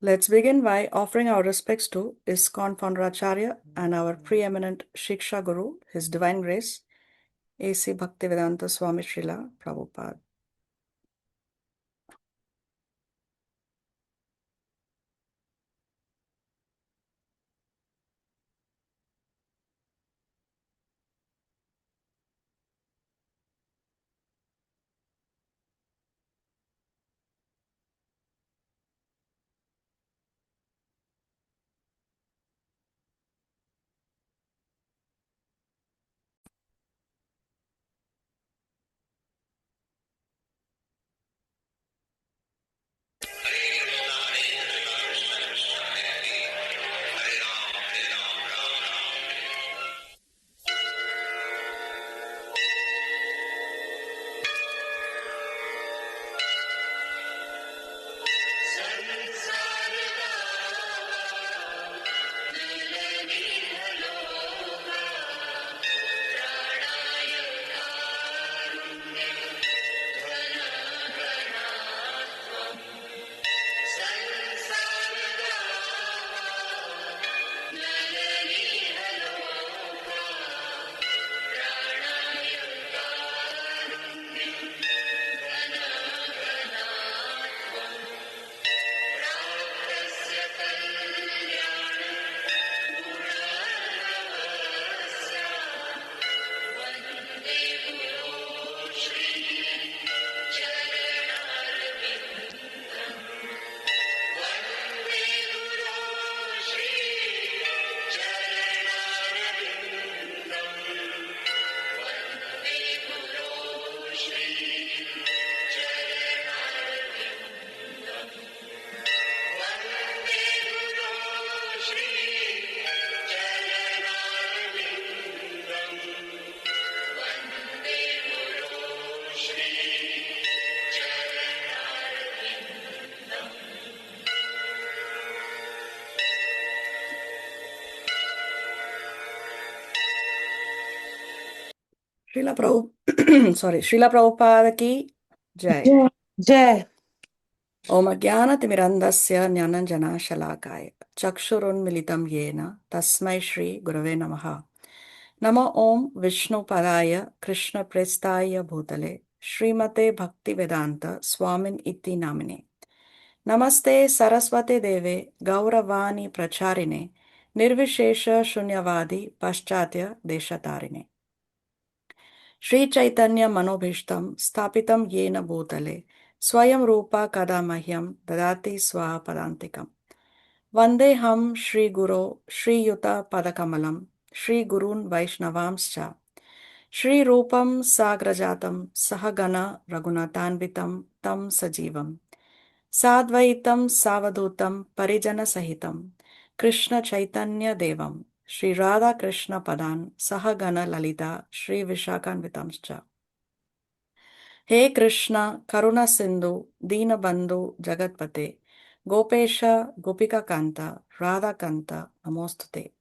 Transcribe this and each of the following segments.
Let's begin by offering our respects to ISKCON founder Acharya and our preeminent Shiksha Guru, His Divine Grace, A.C. Bhaktivedanta Swami Srila Prabhupada. Srila Prabhupada ki Jai. Jai. Om Ajnana-timirandasya Jnananjana Shalakaya Chakshurunmilitam Yena Tasmai Shri Gurave Namaha. Namo Om Vishnu Padaya Krishna Prestaya Bhutale Srimate Bhaktivedanta Swamin Iti Namine. Namaste Saraswate Deve Gauravani Pracharine Nirvishesha Shunyavadi Paschatya Deshatarine. Shri Chaitanya Manobhishtam Sthapitam Yena Bhutale Swayam Rupa Kadamahyam Dadati Swaha Padantikam Vandeham Shri Guru Shri Yuta Padakamalam Shri Gurun Vaishnavamscha Shri Rupam Sagrajatam Sahagana Raghunathanvitam Tam Sajivam Sadvaitam Savadutam Parijana Sahitam Krishna Chaitanya Devam Shri Radha Krishna Padan Sahagana Lalita Shri Vishakanvitamscha. He Krishna Karuna Sindhu Dina Bandhu Jagatpate Gopesha Gopika Kanta Radha Kanta Namostute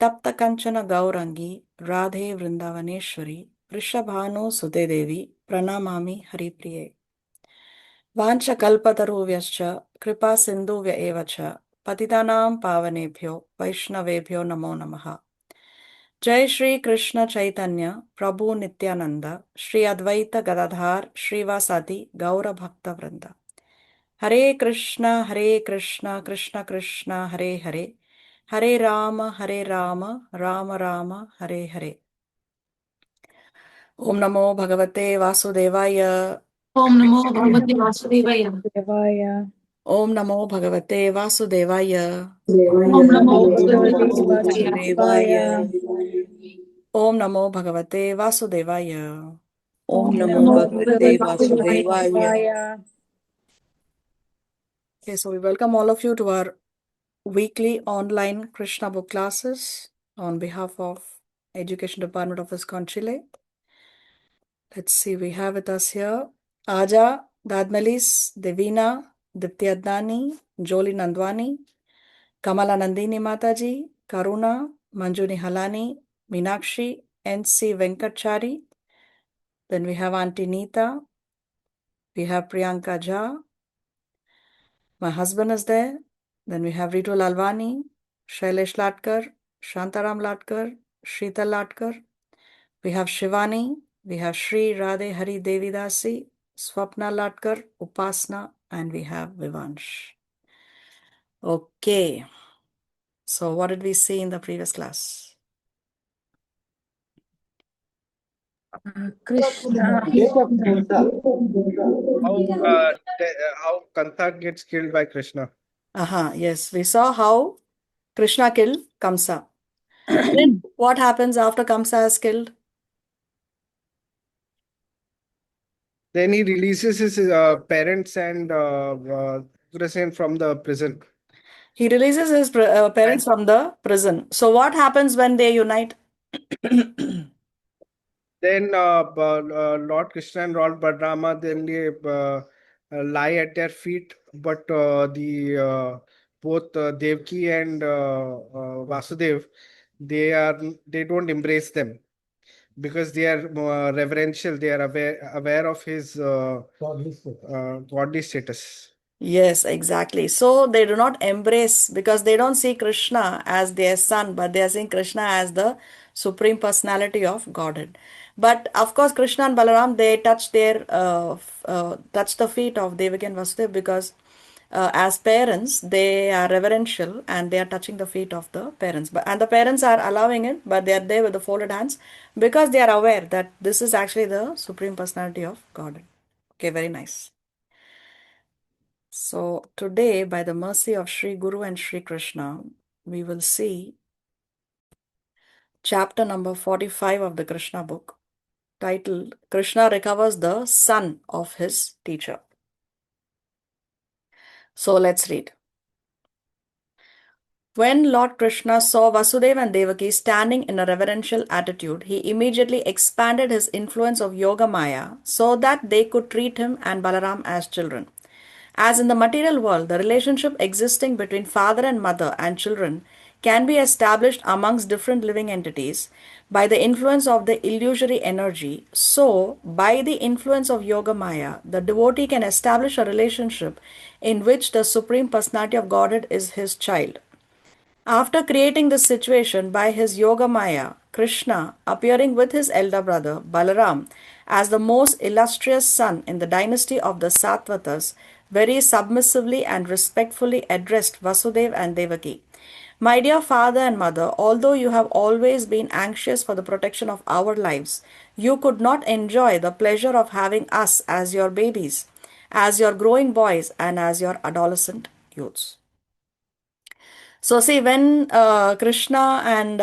Tapta Kanchana Gaurangi Radhe Vrindavaneshwari Vrishabhanu Sute Devi Pranamami Haripriye. Vancha kalpataruvyaschа kripa sindhuvya evacha patitanam pavanebhyo vaishnavebhyo namo namaha. Jai Shri Krishna Chaitanya Prabhu Nityananda Shri Advaita Gadadhar Shrivasati Gaura Bhakta Vrinda. Hare Krishna Krishna Krishna Hare Hare Hare Rama Rama Rama Hare Hare. Om Namo Bhagavate Vasudevaya. Om Namo Bhagavate Vasudevaya. Om Namo Bhagavate Vasudevaya. Om Namo Bhagavate Vasudevaya. Vasudevaya. Om Namo Bhagavate Vasudevaya. Om Namo Bhagavate Vasudevaya. Okay, so we welcome all of you to our weekly online Krishna book classes on behalf of Education Department of ISKCON Chile. Let's see, we have with us here Aja, Dadmelis, Devina, Diptyadnani, Joli Nandwani, Kamala Nandini Mataji, Karuna, Manjuni Halani, Meenakshi, N.C. Venkatchari. Then we have Auntie Neeta. We have Priyanka Jha. My husband is there. Then we have Ritu Lalwani, Shailesh Latkar, Shantaram Latkar, Sheetal Latkar. We have Shivani, we have Shri Radhe Hari Devidasi, Swapna Latkar, Upasna, and we have Vivansh. Okay, so what did we see in the previous class? Krishna. How Kantha gets killed by Krishna. Yes, we saw how Krishna killed Kamsa. Then what happens after Kamsa is killed? Then he releases his parents and Ugrasen from the prison. He releases his parents from the prison. So what happens when they unite? Then Lord Krishna and Lord Balarama then they lie at their feet, but both Devki and Vasudev they don't embrace them because they are reverential. They are aware of his godly status. Yes, exactly. So they do not embrace because they don't see Krishna as their son, but they are seeing Krishna as the supreme personality of Godhead. But of course, Krishna and Balaram they touch touch the feet of Devaki and Vasudeva because as parents they are reverential and they are touching the feet of the parents. And the parents are allowing it, but they are there with the folded hands because they are aware that this is actually the supreme personality of Godhead. Okay, very nice. So today, by the mercy of Sri Guru and Sri Krishna, we will see chapter number 45 of the Krishna book, titled Krishna Recovers the Son of His Teacher. So let's read. When Lord Krishna saw Vasudeva and Devaki standing in a reverential attitude, he immediately expanded his influence of Yoga Maya so that they could treat him and Balaram as children. As in the material world, the relationship existing between father and mother and children can be established amongst different living entities by the influence of the illusory energy, so by the influence of Yoga Maya, the devotee can establish a relationship in which the Supreme Personality of Godhead is his child. After creating this situation by his Yoga Maya, Krishna, appearing with his elder brother Balaram as the most illustrious son in the dynasty of the Sattvatas, very submissively and respectfully addressed Vasudeva and Devaki. My dear father and mother, although you have always been anxious for the protection of our lives, you could not enjoy the pleasure of having us as your babies, as your growing boys, and as your adolescent youths. So see, when Krishna and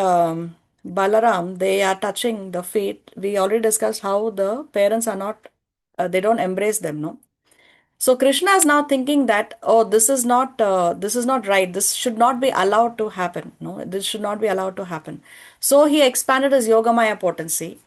Balaram, they are touching the feet, we already discussed how the parents are not, they don't embrace them, no? So Krishna is now thinking that, oh, this is not right. This should not be allowed to happen. No, this should not be allowed to happen. So he expanded his Yogamaya potency.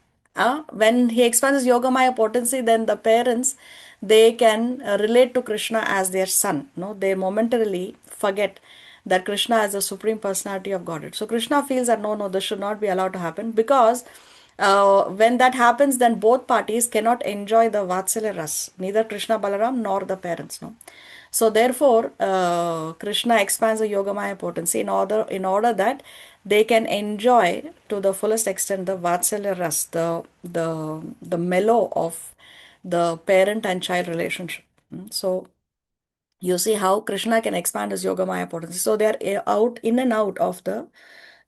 When he expands his Yogamaya potency, then the parents, they can relate to Krishna as their son. No, they momentarily forget that Krishna is the supreme personality of Godhead. So Krishna feels that no, this should not be allowed to happen because when that happens, then both parties cannot enjoy the Vatsalya Ras, neither Krishna Balaram nor the parents. No. So therefore, Krishna expands the Yogamaya potency in order that they can enjoy to the fullest extent the Vatsalya Ras, the mellow of the parent and child relationship. So you see how Krishna can expand his Yogamaya potency. So they are out in and out of the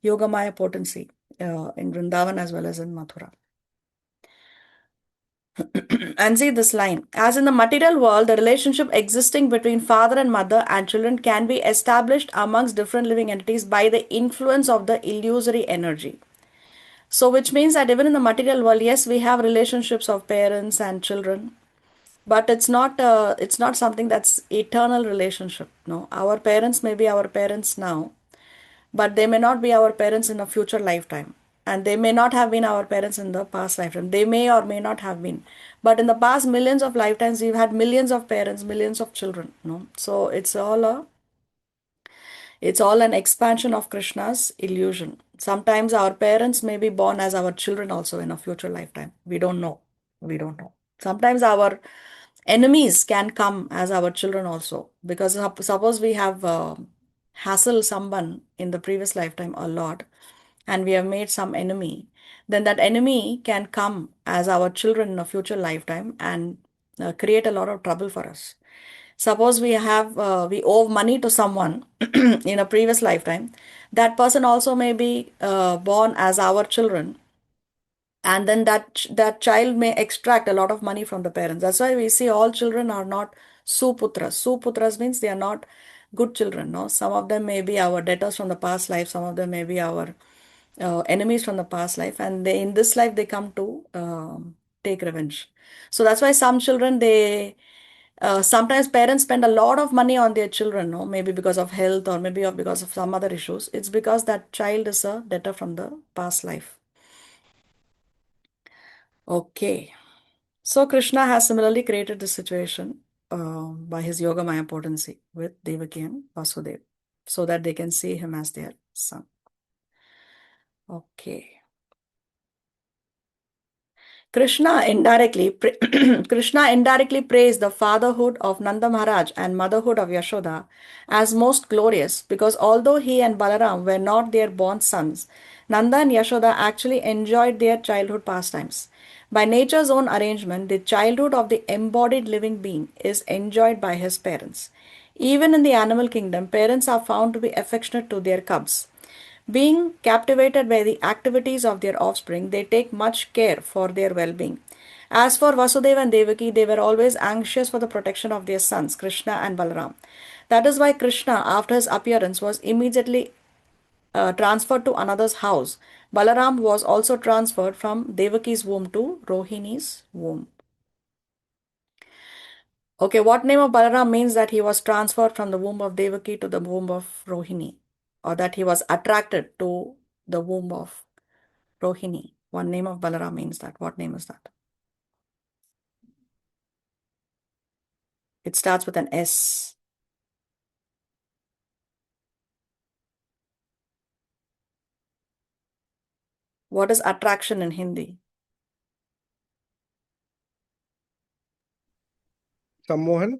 Yogamaya potency in Vrindavan as well as in Mathura. And see this line. As in the material world, the relationship existing between father and mother and children can be established amongst different living entities by the influence of the illusory energy. So which means that even in the material world, yes, we have relationships of parents and children, but it's not something that's eternal relationship. No, our parents may be our parents now, but they may not be our parents in a future lifetime, and they may not have been our parents in the past lifetime. They may or may not have been, but in the past millions of lifetimes we've had millions of parents, millions of children. No, so it's all an expansion of Krishna's illusion. Sometimes our parents may be born as our children also in a future lifetime. We don't know. Sometimes our enemies can come as our children also, because suppose we have hassle someone in the previous lifetime a lot and we have made some enemy, then that enemy can come as our children in a future lifetime and create a lot of trouble for us. Suppose we owe money to someone in a previous lifetime, that person also may be born as our children, and then that child may extract a lot of money from the parents. That's why we see all children are not suputras. Suputras means they are not good children. No, some of them may be our debtors from the past life. Some of them may be our enemies from the past life, and they in this life they come to take revenge. So that's why some children they sometimes parents spend a lot of money on their children, no, maybe because of health or maybe because of some other issues. It's because that child is a debtor from the past life. Okay. So Krishna has similarly created this situation by his Yoga Maya potency with Devaki and Vasudeva so that they can see him as their son. Okay. Krishna indirectly praised the fatherhood of Nanda Maharaj and motherhood of Yashoda as most glorious because although he and Balaram were not their born sons, Nanda and Yashoda actually enjoyed their childhood pastimes. By nature's own arrangement, the childhood of the embodied living being is enjoyed by his parents. Even in the animal kingdom, parents are found to be affectionate to their cubs. Being captivated by the activities of their offspring, they take much care for their well being. As for Vasudeva and Devaki, they were always anxious for the protection of their sons, Krishna and Balaram. That is why Krishna, after his appearance, was immediately transferred to another's house. Balaram was also transferred from Devaki's womb to Rohini's womb. Okay, what name of Balaram means that he was transferred from the womb of Devaki to the womb of Rohini, or that he was attracted to the womb of Rohini. One name of Balaram means that. What name is that? It starts with an S. What is attraction in Hindi? Sammohan?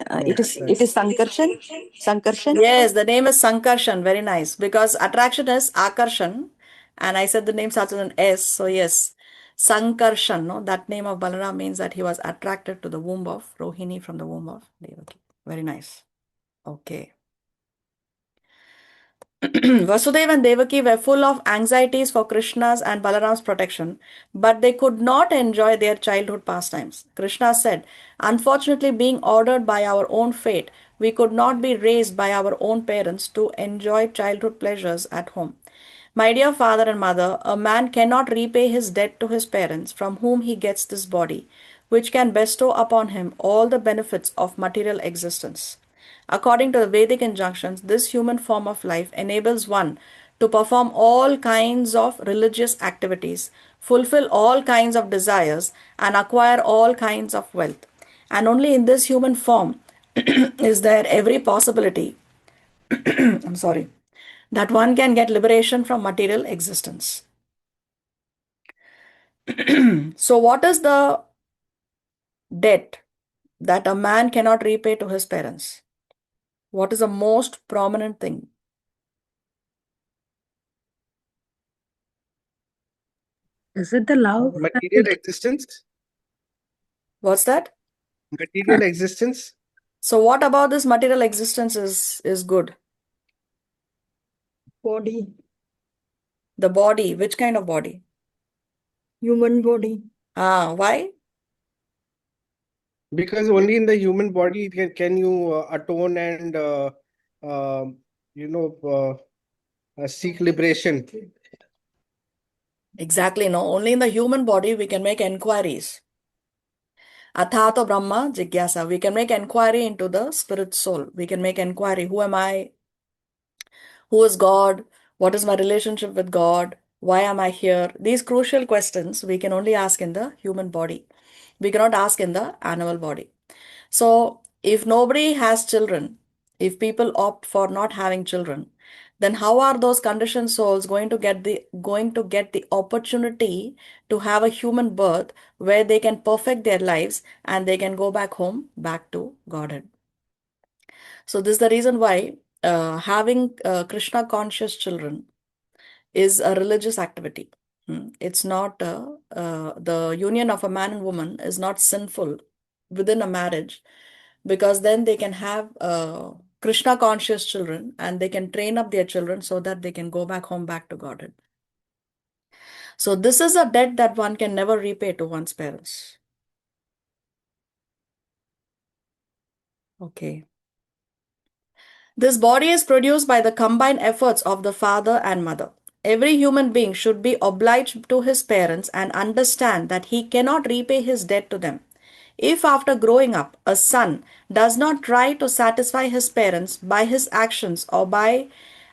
No, It is Sankarshan. Sankarshan. Yes, the name is Sankarshan. Very nice. Because attraction is Akarshan. And I said the name starts with an S. So yes, Sankarshan. No, that name of Balaram means that he was attracted to the womb of Rohini from the womb of Devaki. Very nice. Okay. Vasudeva and Devaki were full of anxieties for Krishna's and Balaram's protection, but they could not enjoy their childhood pastimes. Krishna said, "Unfortunately, being ordered by our own fate, we could not be raised by our own parents to enjoy childhood pleasures at home. My dear father and mother, a man cannot repay his debt to his parents from whom he gets this body, which can bestow upon him all the benefits of material existence. According to the Vedic injunctions, this human form of life enables one to perform all kinds of religious activities, fulfill all kinds of desires, and acquire all kinds of wealth. And only in this human form is there every possibility, I'm sorry, that one can get liberation from material existence." So, what is the debt that a man cannot repay to his parents? What is the most prominent thing? Is it the love? material existence? What's that? Material existence? So, what about this material existence is good? Body. The body, which kind of body? Human body. Why? Because only in the human body can you atone and um, you know seek liberation. Exactly, no. Only in the human body we can make enquiries. Athato Brahma Jigyasa. We can make enquiry into the spirit soul. We can make enquiry. Who am I? Who is God? What is my relationship with God? Why am I here? These crucial questions we can only ask in the human body. We cannot ask in the animal body. So, if nobody has children, if people opt for not having children, then how are those conditioned souls going to get the opportunity to have a human birth where they can perfect their lives and they can go back home, back to Godhead? So this is the reason why having Krishna conscious children is a religious activity. It's not the union of a man and woman is not sinful within a marriage, because then they can have Krishna conscious children and they can train up their children so that they can go back home, back to Godhead. So this is a debt that one can never repay to one's parents. Okay. This body is produced by the combined efforts of the father and mother. Every human being should be obliged to his parents and understand that he cannot repay his debt to them. If after growing up, a son does not try to satisfy his parents by his actions or by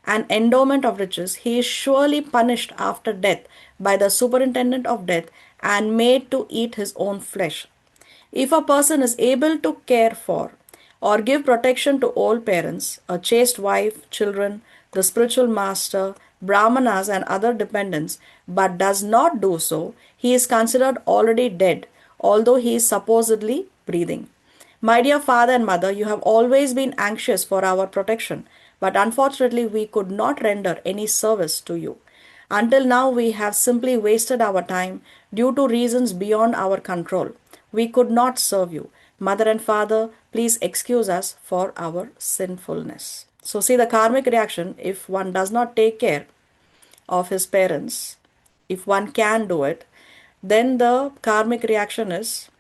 an endowment of riches, he is surely punished after death by the superintendent of death and made to eat his own flesh. If a person is able to care for or give protection to all parents, a chaste wife, children, the spiritual master, brahmanas, and other dependents, but does not do so, he is considered already dead, although he is supposedly breathing. My dear father and mother, you have always been anxious for our protection, but unfortunately, we could not render any service to you. Until now, we have simply wasted our time due to reasons beyond our control. We could not serve you. Mother and father, please excuse us for our sinfulness. So, see the karmic reaction if one does not take care of his parents, if one can do it, then the karmic reaction is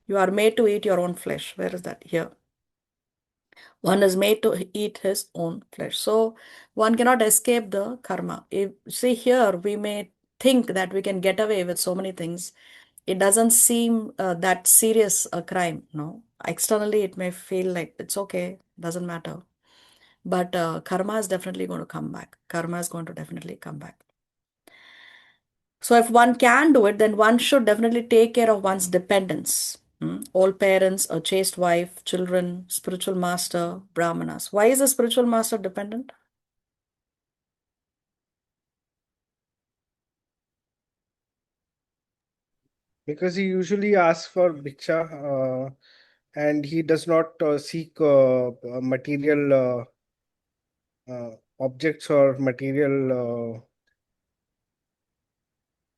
you are made to eat your own flesh. Where is that? Here. One is made to eat his own flesh. So one cannot escape the karma. If see here, we may think that we can get away with so many things. It doesn't seem that serious a crime. No, externally it may feel like it's okay, doesn't matter. But karma is definitely going to come back. Karma is going to definitely come back. So if one can do it, then one should definitely take care of one's dependents. All parents, a chaste wife, children, spiritual master, brahmanas. Why is the spiritual master dependent? Because he usually asks for bhiksha, and he does not seek material objects or material.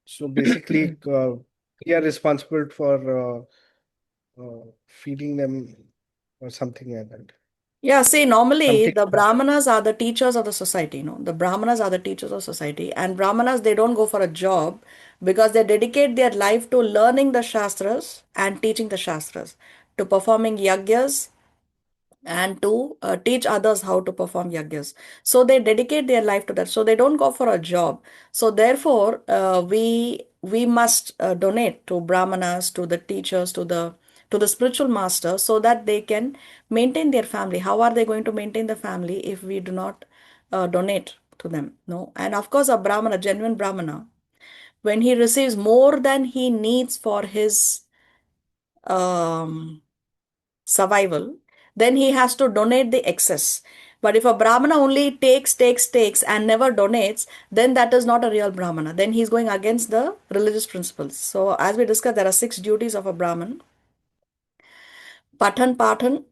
So basically, we are responsible for feeding them or something like that. Yeah, see, normally Something. the brahmanas are the teachers of the society, no? The brahmanas are the teachers of society, and brahmanas, they don't go for a job because they dedicate their life to learning the shastras and teaching the shastras, to performing yagyas and to teach others how to perform yagyas. So they dedicate their life to that. So they don't go for a job. So therefore, we must donate to brahmanas, to the teachers, to the spiritual masters, so that they can maintain their family. How are they going to maintain the family if we do not donate to them? No. And of course, a brahmana, genuine brahmana, when he receives more than he needs for his um, survival, then he has to donate the excess. But if a Brahmana only takes and never donates, then that is not a real Brahmana. Then he's going against the religious principles. So, as we discussed, there are 6 duties of a Brahman: Patan Patan,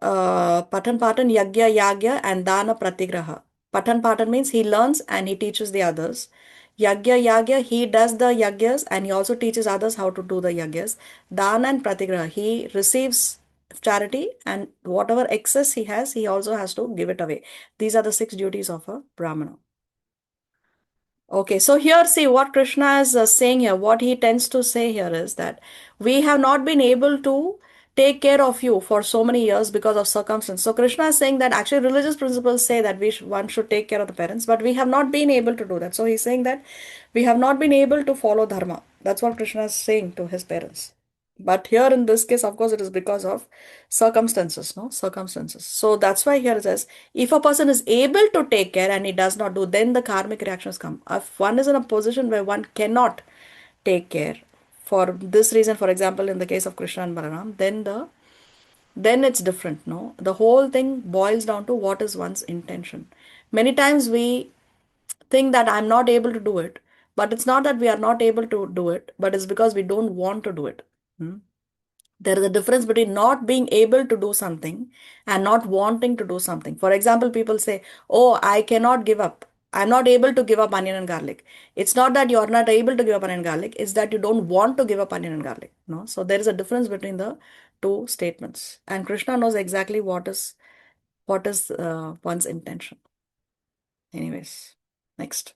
Patan Patan, Yagya Yagya, and Dana Pratigraha. Patan Patan means he learns and he teaches the others. Yagya Yagya, he does the yagyas and he also teaches others how to do the yagyas. Dana and Pratigraha, he receives charity and whatever excess he has, he also has to give it away. These are the 6 duties of a Brahmana. Okay, so here, see what Krishna is saying here, what he tends to say here is that we have not been able to take care of you for so many years because of circumstance. So Krishna is saying that actually religious principles say that one should take care of the parents, but we have not been able to do that. So he's saying that we have not been able to follow dharma. That's what Krishna is saying to his parents. But here in this case, of course, it is because of circumstances, no? Circumstances. So that's why here it says, if a person is able to take care and he does not do, then the karmic reactions come. If one is in a position where one cannot take care for this reason, for example, in the case of Krishna and Balaram, then it's different, no? The whole thing boils down to what is one's intention. Many times we think that I'm not able to do it, but it's not that we are not able to do it, but it's because we don't want to do it. There is a difference between not being able to do something and not wanting to do something. For example, people say, "Oh, I cannot give up. I'm not able to give up onion and garlic." It's not that you're not able to give up onion and garlic, it's that you don't want to give up onion and garlic. No? So there is a difference between the two statements. And Krishna knows exactly what is one's intention. Anyways, next.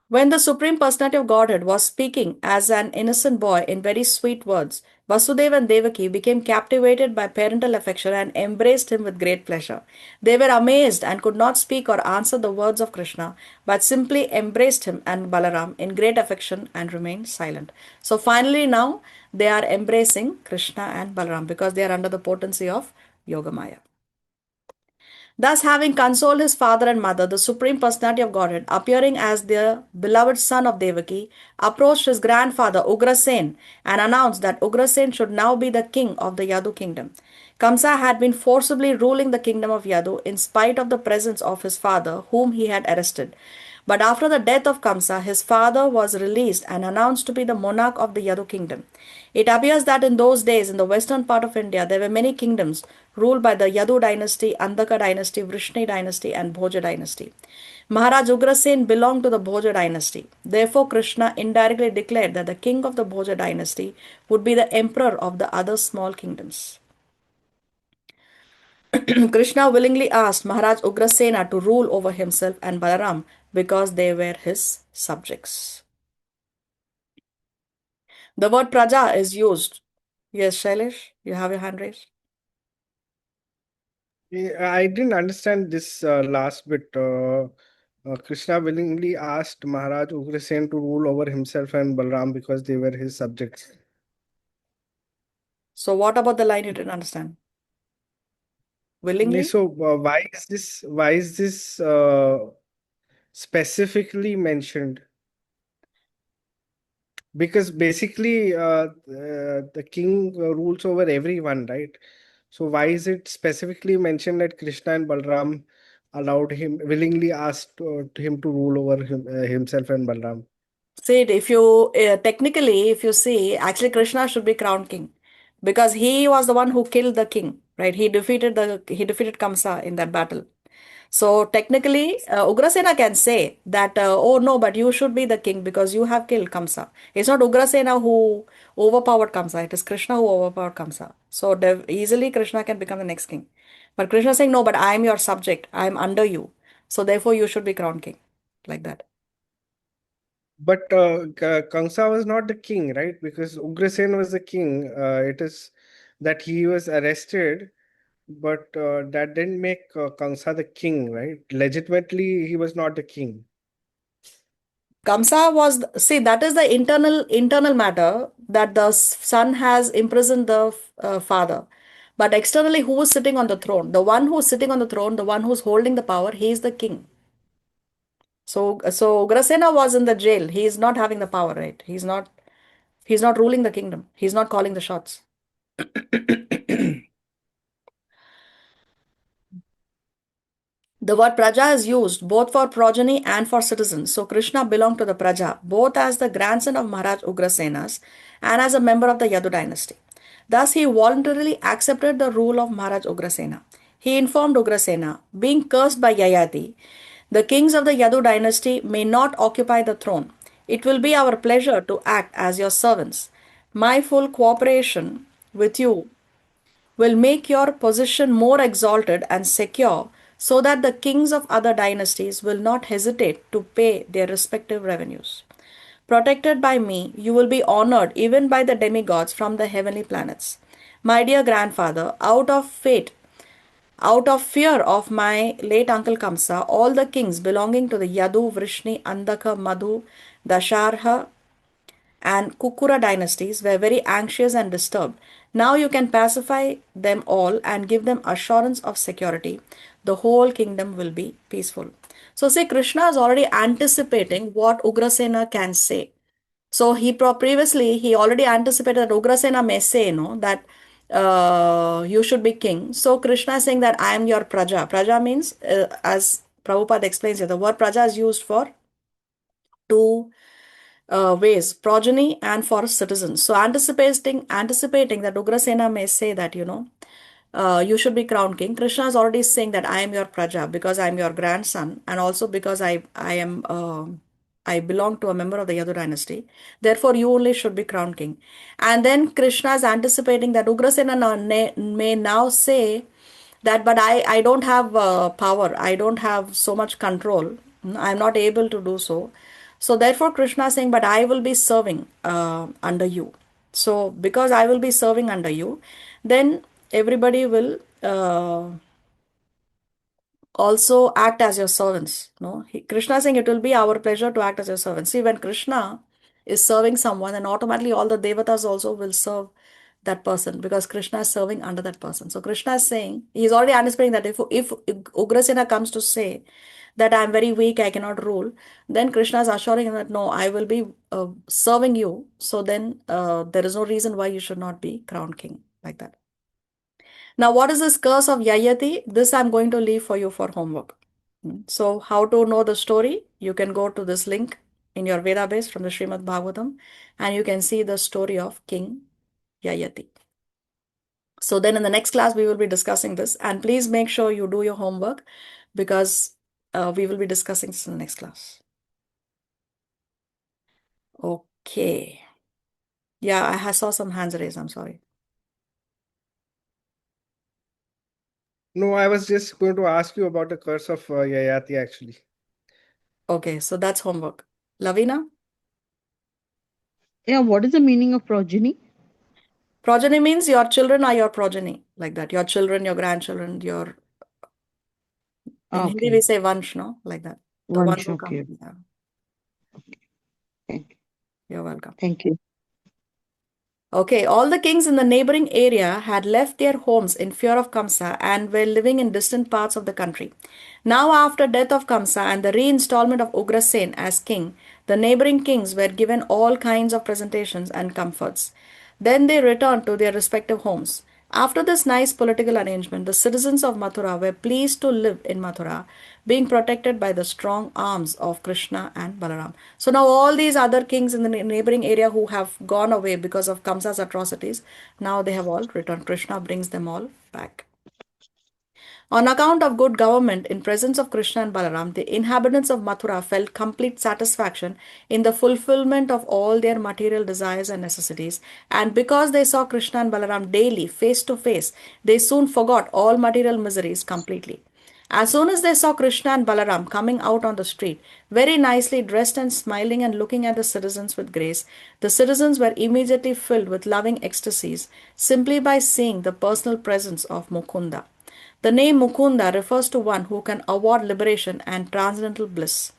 When the Supreme Personality of Godhead was speaking as an innocent boy in very sweet words, Vasudeva and Devaki became captivated by parental affection and embraced him with great pleasure. They were amazed and could not speak or answer the words of Krishna, but simply embraced him and Balaram in great affection and remained silent. So finally now they are embracing Krishna and Balaram because they are under the potency of Yogamaya. Thus, having consoled his father and mother, the Supreme Personality of Godhead, appearing as the beloved son of Devaki, approached his grandfather Ugrasen and announced that Ugrasen should now be the king of the Yadu kingdom. Kamsa had been forcibly ruling the kingdom of Yadu in spite of the presence of his father, whom he had arrested. But after the death of Kamsa, his father was released and announced to be the monarch of the Yadu kingdom. It appears that in those days, in the western part of India, there were many kingdoms ruled by the Yadu dynasty, Andhaka dynasty, Vrishni dynasty, and Bhoja dynasty. Maharaj Ugrasen belonged to the Bhoja dynasty. Therefore, Krishna indirectly declared that the king of the Bhoja dynasty would be the emperor of the other small kingdoms. Krishna willingly asked Maharaj Ugrasena to rule over himself and Balaram because they were his subjects. The word praja is used. Yes, Shailesh, you have your hand raised. I didn't understand this last bit. Krishna willingly asked Maharaj Ugrasen to rule over himself and Balram because they were his subjects. So, what about the line you didn't understand? Willingly? So why is this specifically mentioned? Because basically the king rules over everyone, right? So why is it specifically mentioned that Krishna and Balram willingly asked him to rule over himself and Balram? See, if you technically, if you see, actually Krishna should be crowned king because he was the one who killed the king, right? He defeated Kamsa in that battle. So technically, Ugrasena can say that, oh no, but you should be the king because you have killed Kamsa. It's not Ugrasena who overpowered Kamsa, it is Krishna who overpowered Kamsa. So easily Krishna can become the next king. But Krishna is saying, no, but I am your subject, I am under you. So therefore you should be crowned king. Like that. But Kamsa was not the king, right? Because Ugrasen was the king. It is that he was arrested, but that didn't make Kamsa the king, right? Legitimately, he was not the king. Kamsa was, see, that is the internal matter that the son has imprisoned the father. But externally, who is sitting on the throne? The one who is sitting on the throne, the one who is holding the power, he is the king. So Ugrasena was in the jail. He is not having the power, right? He's not ruling the kingdom. He's not calling the shots. The word praja is used both for progeny and for citizens. So Krishna belonged to the praja, both as the grandson of Maharaj Ugrasenas and as a member of the Yadu dynasty. Thus, he voluntarily accepted the rule of Maharaj Ugrasena. He informed Ugrasena, being cursed by Yayati, the kings of the Yadu dynasty may not occupy the throne. It will be our pleasure to act as your servants. My full cooperation with you will make your position more exalted and secure so that the kings of other dynasties will not hesitate to pay their respective revenues. Protected by me, you will be honored even by the demigods from the heavenly planets. My dear grandfather, out of fear of my late uncle Kamsa, all the kings belonging to the Yadu, Vrishni, Andhaka, Madhu, Dasharha, and Kukura dynasties were very anxious and disturbed. Now you can pacify them all and give them assurance of security. The whole kingdom will be peaceful. So, see, Krishna is already anticipating what Ugrasena can say. So, previously he already anticipated that Ugrasena may say, that you should be king. So, Krishna is saying that I am your praja. Praja means, as Prabhupada explains here, the word praja is used for two ways, progeny and for citizens. So anticipating that Ugrasena may say that, you should be crowned king. Krishna is already saying that I am your praja because I am your grandson, and also because I belong to a member of the Yadu dynasty. Therefore, you only should be crowned king. And then Krishna is anticipating that Ugrasena may now say that, but I don't have power. I don't have so much control. I'm not able to do so. So therefore, Krishna is saying, but I will be serving under you. So because I will be serving under you, then everybody will also act as your servants. No, Krishna is saying it will be our pleasure to act as your servants. See, when Krishna is serving someone, then automatically all the devatas also will serve that person because Krishna is serving under that person. So Krishna is saying, he is already anticipating that if Ugrasena comes to say that I am very weak, I cannot rule, then Krishna is assuring him that no, I will be serving you. So then there is no reason why you should not be crowned king like that. Now, what is this curse of Yayati? This I'm going to leave for you for homework. So, how to know the story? You can go to this link in your Veda base from the Srimad Bhagavatam and you can see the story of King Yayati. So, then in the next class, we will be discussing this. And please make sure you do your homework because we will be discussing this in the next class. Okay. Yeah, I saw some hands raised. I'm sorry. No, I was just going to ask you about the curse of Yayati actually. Okay, so that's homework. Lavina? Yeah, what is the meaning of progeny? Progeny means your children are your progeny, like that. Your children, your grandchildren, in Hindi we Okay. say vansh, no? Like that. The one Vansh, who come. okay. Yeah, Thank you're welcome. thank you. Okay, all the kings in the neighboring area had left their homes in fear of Kamsa and were living in distant parts of the country. Now, after death of Kamsa and the reinstallment of Ugrasen as king, the neighboring kings were given all kinds of presentations and comforts. Then they returned to their respective homes. After this nice political arrangement, the citizens of Mathura were pleased to live in Mathura, being protected by the strong arms of Krishna and Balaram. So now all these other kings in the neighboring area who have gone away because of Kamsa's atrocities, now they have all returned. Krishna brings them all back. On account of good government in presence of Krishna and Balaram, the inhabitants of Mathura felt complete satisfaction in the fulfillment of all their material desires and necessities. And because they saw Krishna and Balaram daily, face to face, they soon forgot all material miseries completely. As soon as they saw Krishna and Balaram coming out on the street, very nicely dressed and smiling and looking at the citizens with grace, the citizens were immediately filled with loving ecstasies simply by seeing the personal presence of Mukunda. The name Mukunda refers to one who can award liberation and transcendental bliss.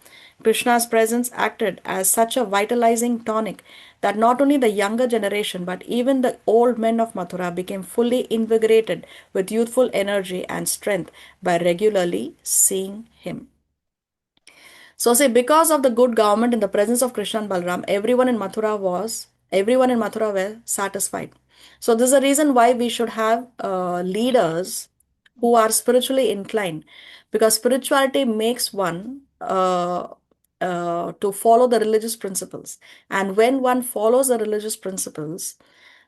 Krishna's presence acted as such a vitalizing tonic that not only the younger generation but even the old men of Mathura became fully invigorated with youthful energy and strength by regularly seeing him. So say because of the good government in the presence of Krishna and Balram, everyone in Mathura were satisfied. So this is a reason why we should have leaders who are spiritually inclined, because spirituality makes one to follow the religious principles, and when one follows the religious principles,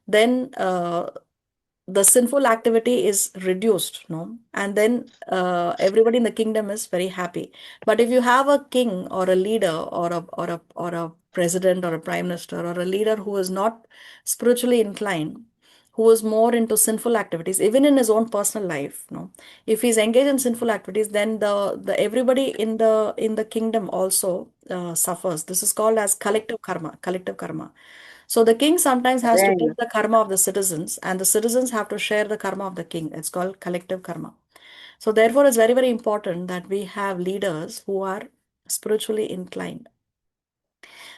then the sinful activity is reduced, no, and then everybody in the kingdom is very happy. But if you have a king or a leader or a president or a prime minister or a leader who is not spiritually inclined, who is more into sinful activities, even in his own personal life, no, if he's engaged in sinful activities, then the everybody in the kingdom also suffers. This is called as collective karma. So the king sometimes has to Right. take the karma of the citizens, and the citizens have to share the karma of the king. It's called collective karma. So therefore, it's very, very important that we have leaders who are spiritually inclined.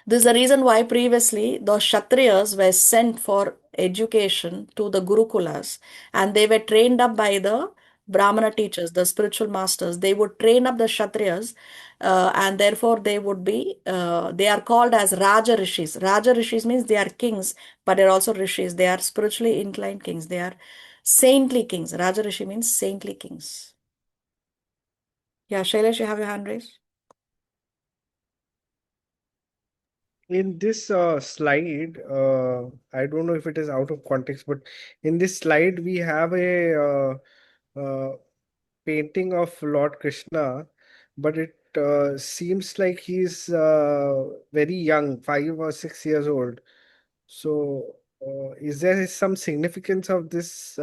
This is the reason why previously the Kshatriyas were sent for education to the Gurukulas, and they were trained up by the Brahmana teachers, the spiritual masters. They would train up the Kshatriyas, and therefore they are called as Raja Rishis. Raja Rishis means they are kings, but they're also Rishis. They are spiritually inclined kings. They are saintly kings. Raja Rishi means saintly kings. Yeah, Shailesh, you have your hand raised? in this slide, I don't know if it is out of context, but in this slide we have a painting of Lord Krishna, but it seems like he's very young, 5 or 6 years old. So, is there some significance of this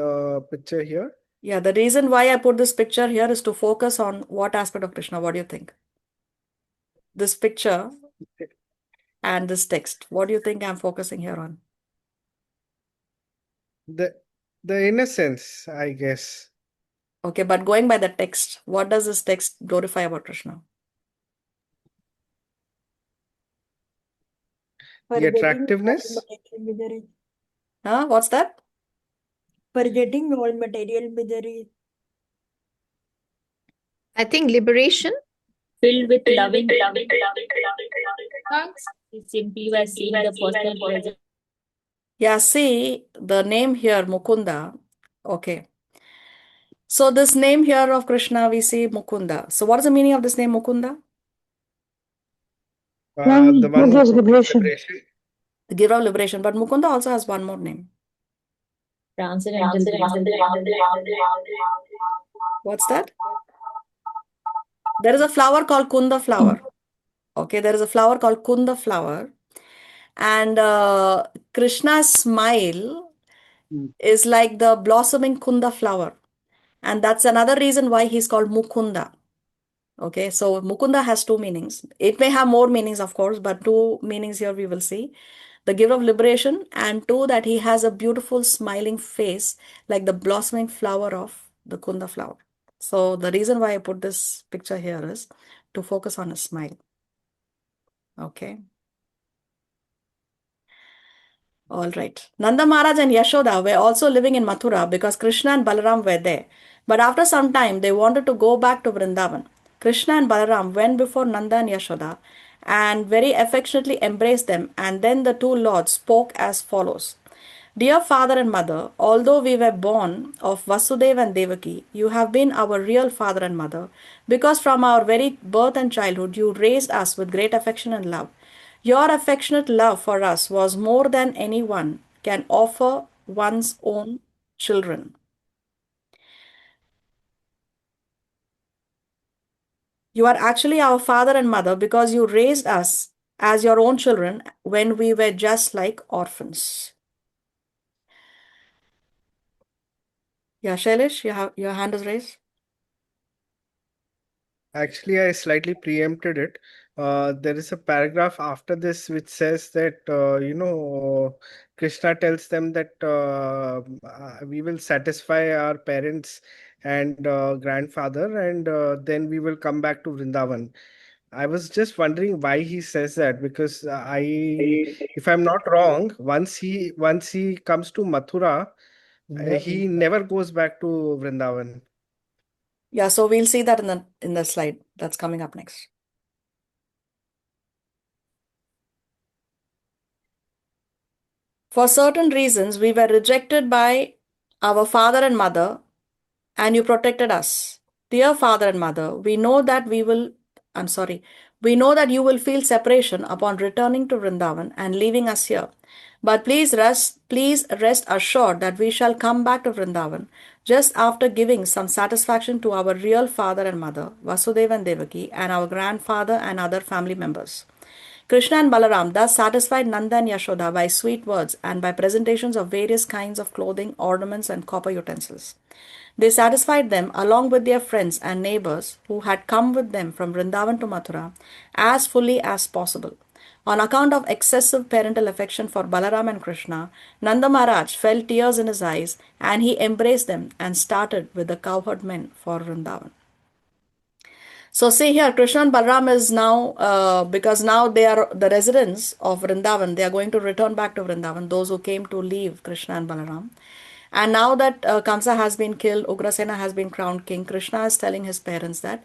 picture here? Yeah, the reason why I put this picture here is to focus on what aspect of Krishna. What do you think? This picture and this text. What do you think I'm focusing here on? The the innocence, I guess. Okay, but going by the text, what does this text glorify about Krishna? The Forgetting all attractiveness. material misery. Huh? What's that? Forgetting all material misery. I think liberation. Filled with loving thanks is simply by seeing the personal presence. Yeah, see the name here, Mukunda. Okay. So this name here of Krishna, we see Mukunda. So what is the meaning of this name, Mukunda? The one who gives provides liberation. liberation. The giver of liberation. But Mukunda also has one more name. Transcendental reason. What's that? There is a flower called Kunda flower. Okay, there is a flower called Kunda flower. And Krishna's smile is like the blossoming Kunda flower. And that's another reason why he's called Mukunda. Okay, so Mukunda has two meanings. It may have more meanings, of course, but two meanings here we will see. The giver of liberation, and two, that he has a beautiful smiling face like the blossoming flower of the Kunda flower. So the reason why I put this picture here is to focus on his smile. Okay. All right. Nanda Maharaj and Yashoda were also living in Mathura because Krishna and Balaram were there. But after some time, they wanted to go back to Vrindavan. Krishna and Balaram went before Nanda and Yashoda and very affectionately embraced them. And then the two lords spoke as follows. Dear father and mother, although we were born of Vasudeva and Devaki, you have been our real father and mother, because from our very birth and childhood you raised us with great affection and love. Your affectionate love for us was more than anyone can offer one's own children. You are actually our father and mother because you raised us as your own children when we were just like orphans. Yeah, Shailesh, your hand is raised. Actually, I slightly preempted it. There is a paragraph after this which says that, Krishna tells them that we will satisfy our parents and grandfather, and then we will come back to Vrindavan. I was just wondering why he says that, because if I'm not wrong, once he comes to Mathura, he never goes back to Vrindavan. Yeah, so we'll see that in the slide that's coming up next. For certain reasons, we were rejected by our father and mother, and you protected us. Dear father and mother, we know that you will feel separation upon returning to Vrindavan and leaving us here. But please rest assured that we shall come back to Vrindavan just after giving some satisfaction to our real father and mother, Vasudeva and Devaki, and our grandfather and other family members. Krishna and Balaram thus satisfied Nanda and Yashoda by sweet words and by presentations of various kinds of clothing, ornaments, and copper utensils. They satisfied them along with their friends and neighbors who had come with them from Vrindavan to Mathura as fully as possible. On account of excessive parental affection for Balaram and Krishna, Nanda Maharaj felt tears in his eyes and he embraced them and started with the cowherd men for Vrindavan. So see here, Krishna and Balaram is now, because now they are the residents of Vrindavan, they are going to return back to Vrindavan, those who came to leave Krishna and Balaram. And now that Kamsa has been killed, Ugrasena has been crowned king, Krishna is telling his parents that,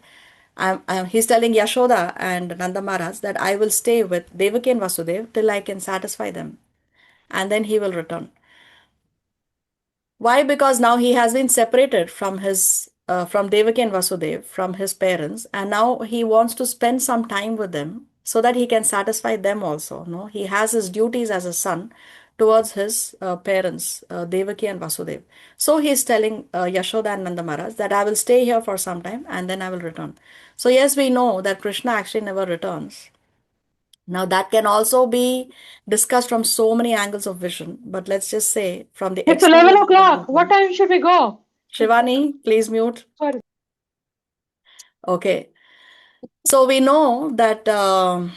he's telling Yashoda and Nanda Maharaj that I will stay with Devaki and Vasudev till I can satisfy them. And then he will return. Why? Because now he has been separated from from Devaki and Vasudev, from his parents, and now he wants to spend some time with them so that he can satisfy them also. No, he has his duties as a son towards his parents, Devaki and Vasudev. So he is telling Yashoda and Nanda Maharaj that I will stay here for some time and then I will return. So yes, we know that Krishna actually never returns. Now that can also be discussed from so many angles of vision, but let's just say from the It's external 11 angle of o'clock. What vision. time should we go? Shivani, please mute. Sorry. Okay. So we know that from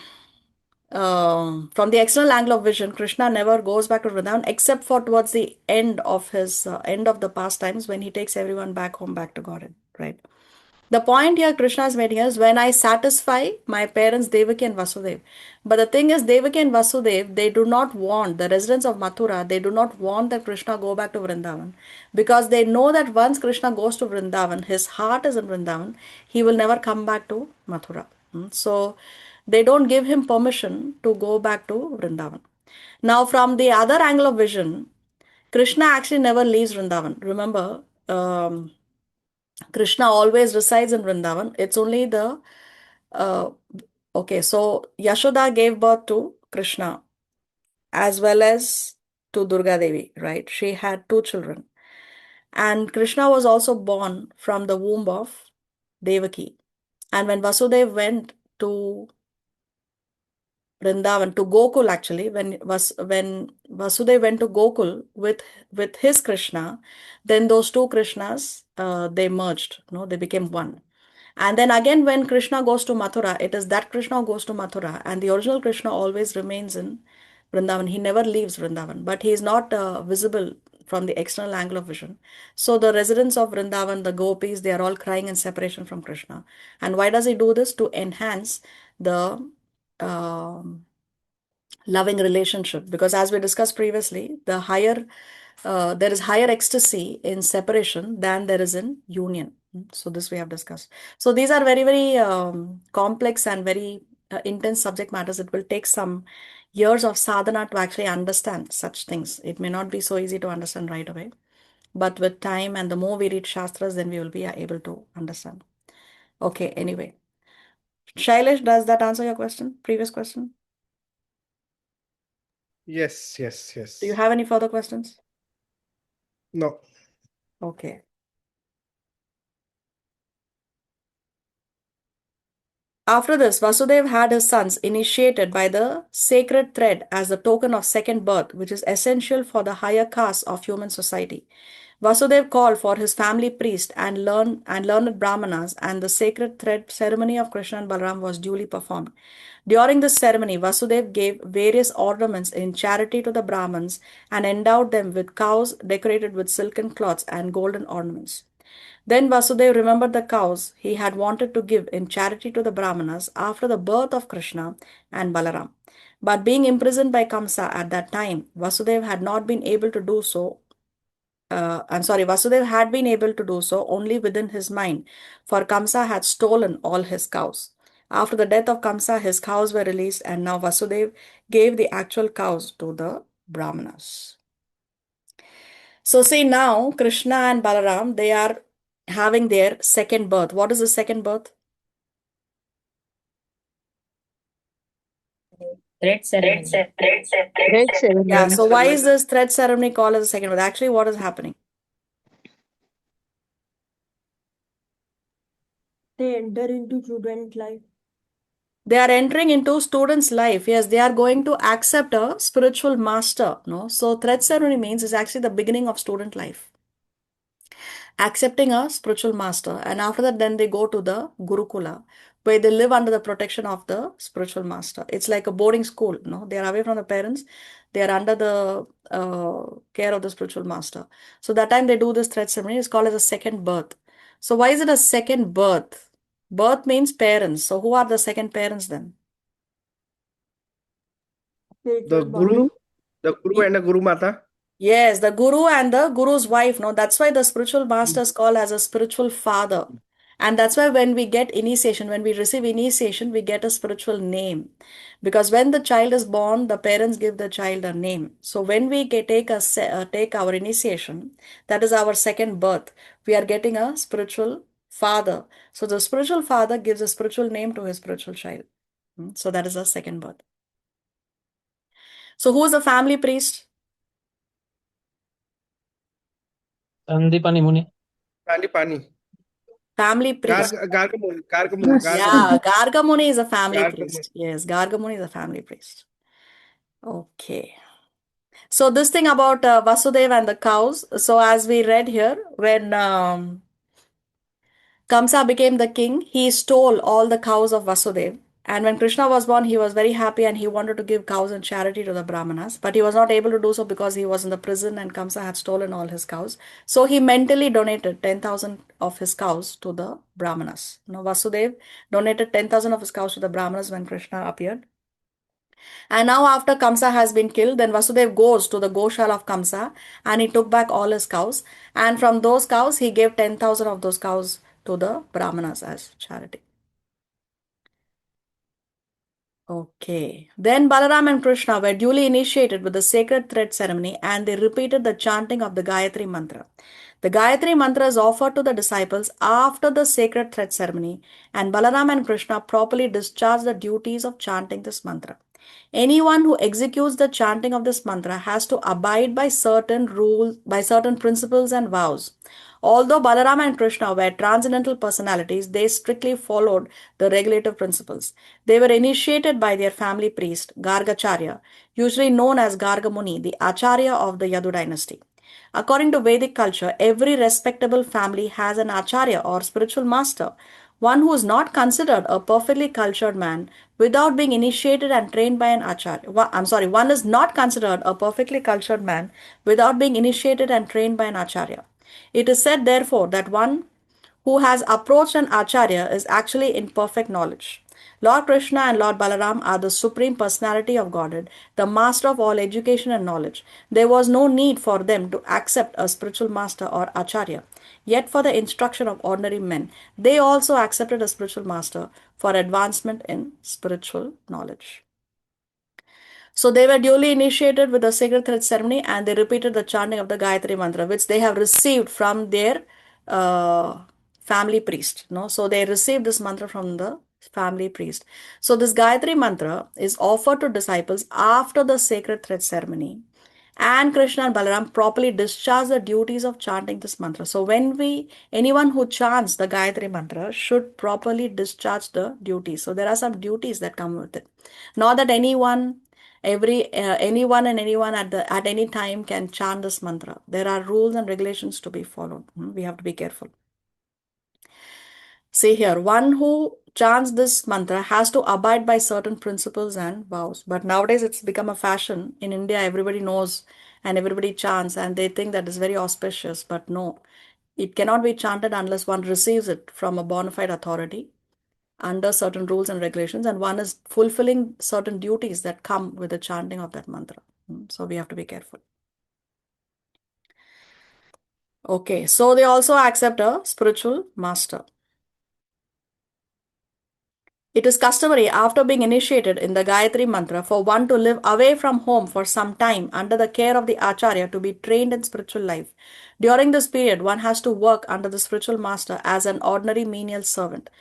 the external angle of vision, Krishna never goes back to Vrindavan except for towards the end of his end of the pastimes when he takes everyone back home, back to Godhead, right? The point here Krishna is making is when I satisfy my parents Devaki and Vasudev. But the thing is, Devaki and Vasudev, they do not want, the residents of Mathura, they do not want that Krishna go back to Vrindavan. Because they know that once Krishna goes to Vrindavan, his heart is in Vrindavan, he will never come back to Mathura. So they don't give him permission to go back to Vrindavan. Now, from the other angle of vision, Krishna actually never leaves Vrindavan. Remember, Krishna always resides in Vrindavan. It's only the okay. So Yashoda gave birth to Krishna as well as to Durga Devi, right? She had two children, and Krishna was also born from the womb of Devaki. And when Vasudev went to Vrindavan, to Gokul actually, when Vasudev went to Gokul with his Krishna, then those two Krishnas they merged, no, they became one. And then again, when Krishna goes to Mathura, it is that Krishna who goes to Mathura, and the original Krishna always remains in Vrindavan. He never leaves Vrindavan, but he is not visible from the external angle of vision. So the residents of Vrindavan, the gopis, they are all crying in separation from Krishna. And why does he do this? To enhance the um, loving relationship, because as we discussed previously, there is higher ecstasy in separation than there is in union. So this we have discussed. So these are very, very complex and very intense subject matters. It will take some years of sadhana to actually understand such things. It may not be so easy to understand right away, but with time and the more we read shastras, then we will be able to understand. Okay, anyway. Shailesh, does that answer your question? Previous question? Yes, yes, yes. Do you have any further questions? No. Okay. After this, Vasudev had his sons initiated by the sacred thread as the token of second birth, which is essential for the higher caste of human society. Vasudev called for his family priest and learned brahmanas, and the sacred thread ceremony of Krishna and Balaram was duly performed. During this ceremony, Vasudev gave various ornaments in charity to the Brahmins and endowed them with cows decorated with silken cloths and golden ornaments. Then Vasudev remembered the cows he had wanted to give in charity to the Brahmanas after the birth of Krishna and Balaram. But being imprisoned by Kamsa at that time, Vasudev had not been able to do so. Vasudev had been able to do so only within his mind, for Kamsa had stolen all his cows. After the death of Kamsa, his cows were released, and now Vasudev gave the actual cows to the Brahmanas. So see now, Krishna and Balaram, they are having their second birth. What is the second birth? Thread ceremony. Great ceremony. Yeah, so why is this thread ceremony called as a second birth? Actually, what is happening? They enter into student life. They are entering into student's life. Yes, they are going to accept a spiritual master. No, so thread ceremony means is actually the beginning of student life. Accepting a spiritual master, and after that, then they go to the Gurukula, where they live under the protection of the spiritual master. It's like a boarding school. No, they are away from the parents. They are under the care of the spiritual master. So that time they do this thread ceremony. It's called as a second birth. So why is it a second birth? Birth means parents. So who are the second parents then? The Spiritual Guru, the Guru and the Guru Mata. Yes, the guru and the guru's wife. No, that's why the spiritual master is called as a spiritual father. And that's why when we get initiation, when we receive initiation, we get a spiritual name. Because when the child is born, the parents give the child a name. So when we take our initiation, that is our second birth, we are getting a spiritual father. So the spiritual father gives a spiritual name to his spiritual child. So that is the second birth. So who is the family priest? Sandipani Muni. Pani. Family priest. Gargamuni. Yeah, Garga Muni is a family Garga priest. Yes, Garga Muni is a family priest. Okay. So this thing about Vasudeva and the cows. So as we read here, when Kamsa became the king, he stole all the cows of Vasudeva. And when Krishna was born, he was very happy and he wanted to give cows in charity to the Brahmanas. But he was not able to do so because he was in the prison and Kamsa had stolen all his cows. So he mentally donated 10,000 of his cows to the Brahmanas. Vasudeva donated 10,000 of his cows to the Brahmanas when Krishna appeared. And now after Kamsa has been killed, then Vasudeva goes to the Goshala of Kamsa and he took back all his cows. And from those cows, he gave 10,000 of those cows to the Brahmanas as charity. Okay. Then Balaram and Krishna were duly initiated with the sacred thread ceremony and they repeated the chanting of the Gayatri mantra. The Gayatri mantra is offered to the disciples after the sacred thread ceremony and Balaram and Krishna properly discharge the duties of chanting this mantra. Anyone who executes the chanting of this mantra has to abide by certain rules, by certain principles and vows. Although Balarama and Krishna were transcendental personalities, they strictly followed the regulative principles. They were initiated by their family priest, Gargacharya, usually known as Garga Muni, the Acharya of the Yadu dynasty. According to Vedic culture, every respectable family has an Acharya or spiritual master, one who is not considered a perfectly cultured man without being initiated and trained by an Acharya. One is not considered a perfectly cultured man without being initiated and trained by an Acharya. It is said, therefore, that one who has approached an Acharya is actually in perfect knowledge. Lord Krishna and Lord Balaram are the supreme personality of Godhead, the master of all education and knowledge. There was no need for them to accept a spiritual master or Acharya. Yet, for the instruction of ordinary men, they also accepted a spiritual master for advancement in spiritual knowledge. So they were duly initiated with the sacred thread ceremony and they repeated the chanting of the Gayatri mantra, which they have received from their family priest. So they received this mantra from the family priest. So this Gayatri mantra is offered to disciples after the sacred thread ceremony. And Krishna and Balaram properly discharge the duties of chanting this mantra. So anyone who chants the Gayatri mantra should properly discharge the duties. So there are some duties that come with it. Not that anyone at any time can chant this mantra. There are rules and regulations to be followed. We have to be careful. See here, one who chants this mantra has to abide by certain principles and vows. But nowadays it's become a fashion. In India, everybody knows and everybody chants and they think that is very auspicious. But no, it cannot be chanted unless one receives it from a bona fide authority under certain rules and regulations, and one is fulfilling certain duties that come with the chanting of that mantra. So we have to be careful. Okay, so they also accept a spiritual master. It is customary after being initiated in the Gayatri mantra for one to live away from home for some time under the care of the Acharya to be trained in spiritual life. During this period, one has to work under the spiritual master as an ordinary menial servant.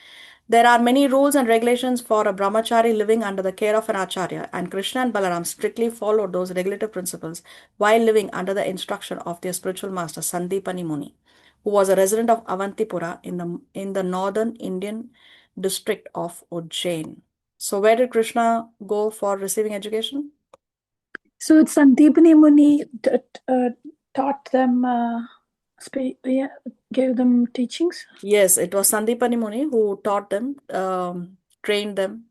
There are many rules and regulations for a brahmachari living under the care of an acharya, and Krishna and Balaram strictly followed those regulative principles while living under the instruction of their spiritual master Sandipani Muni, who was a resident of Avantipura in the northern Indian district of Ujjain. So where did Krishna go for receiving education? So Sandipani Muni taught them, gave them teachings? Yes, it was Sandipani Muni who taught them, trained them.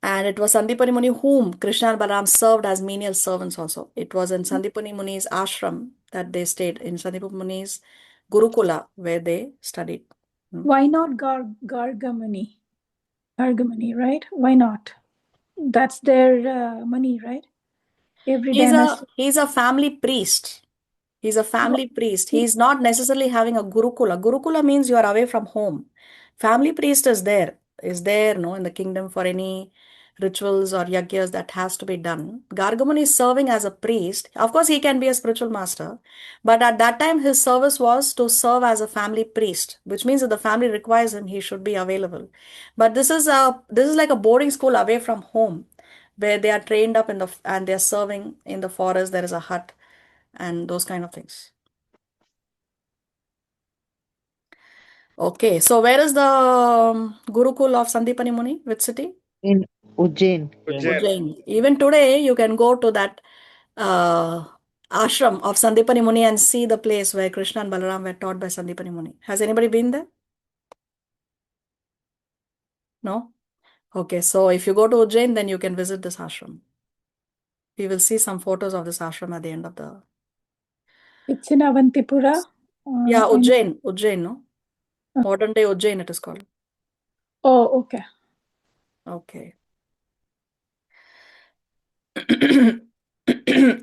And it was Sandipani Muni whom Krishna and Balaram served as menial servants also. It was in Sandipani Muni's ashram that they stayed, in Sandipani Muni's Gurukula, where they studied. Why not Gargamuni? Gargamuni, right? Why not? That's their money, right? Every dynasty. He's a family priest. He's a family priest. He's not necessarily having a Gurukula. Gurukula means you are away from home. Family priest is there, in the kingdom for any rituals or yagyas that has to be done. Gargamuni is serving as a priest. Of course, he can be a spiritual master, but at that time, his service was to serve as a family priest, which means if the family requires him, he should be available. But this is like a boarding school away from home, where they are trained up in the and they are serving in the forest. There is a hut and those kind of things. Okay, so where is the Gurukul of Sandipani Muni? Which city? In Ujjain. Ujjain. Ujjain. Even today, you can go to that uh, ashram of Sandipani Muni and see the place where Krishna and Balaram were taught by Sandipani Muni. Has anybody been there? No? Okay, so if you go to Ujjain, then you can visit this ashram. We will see some photos of this ashram at the end of the... It's in Avantipura. Yeah, In... Ujjain, no? Modern day Ujjain it is called. Oh, okay. Okay.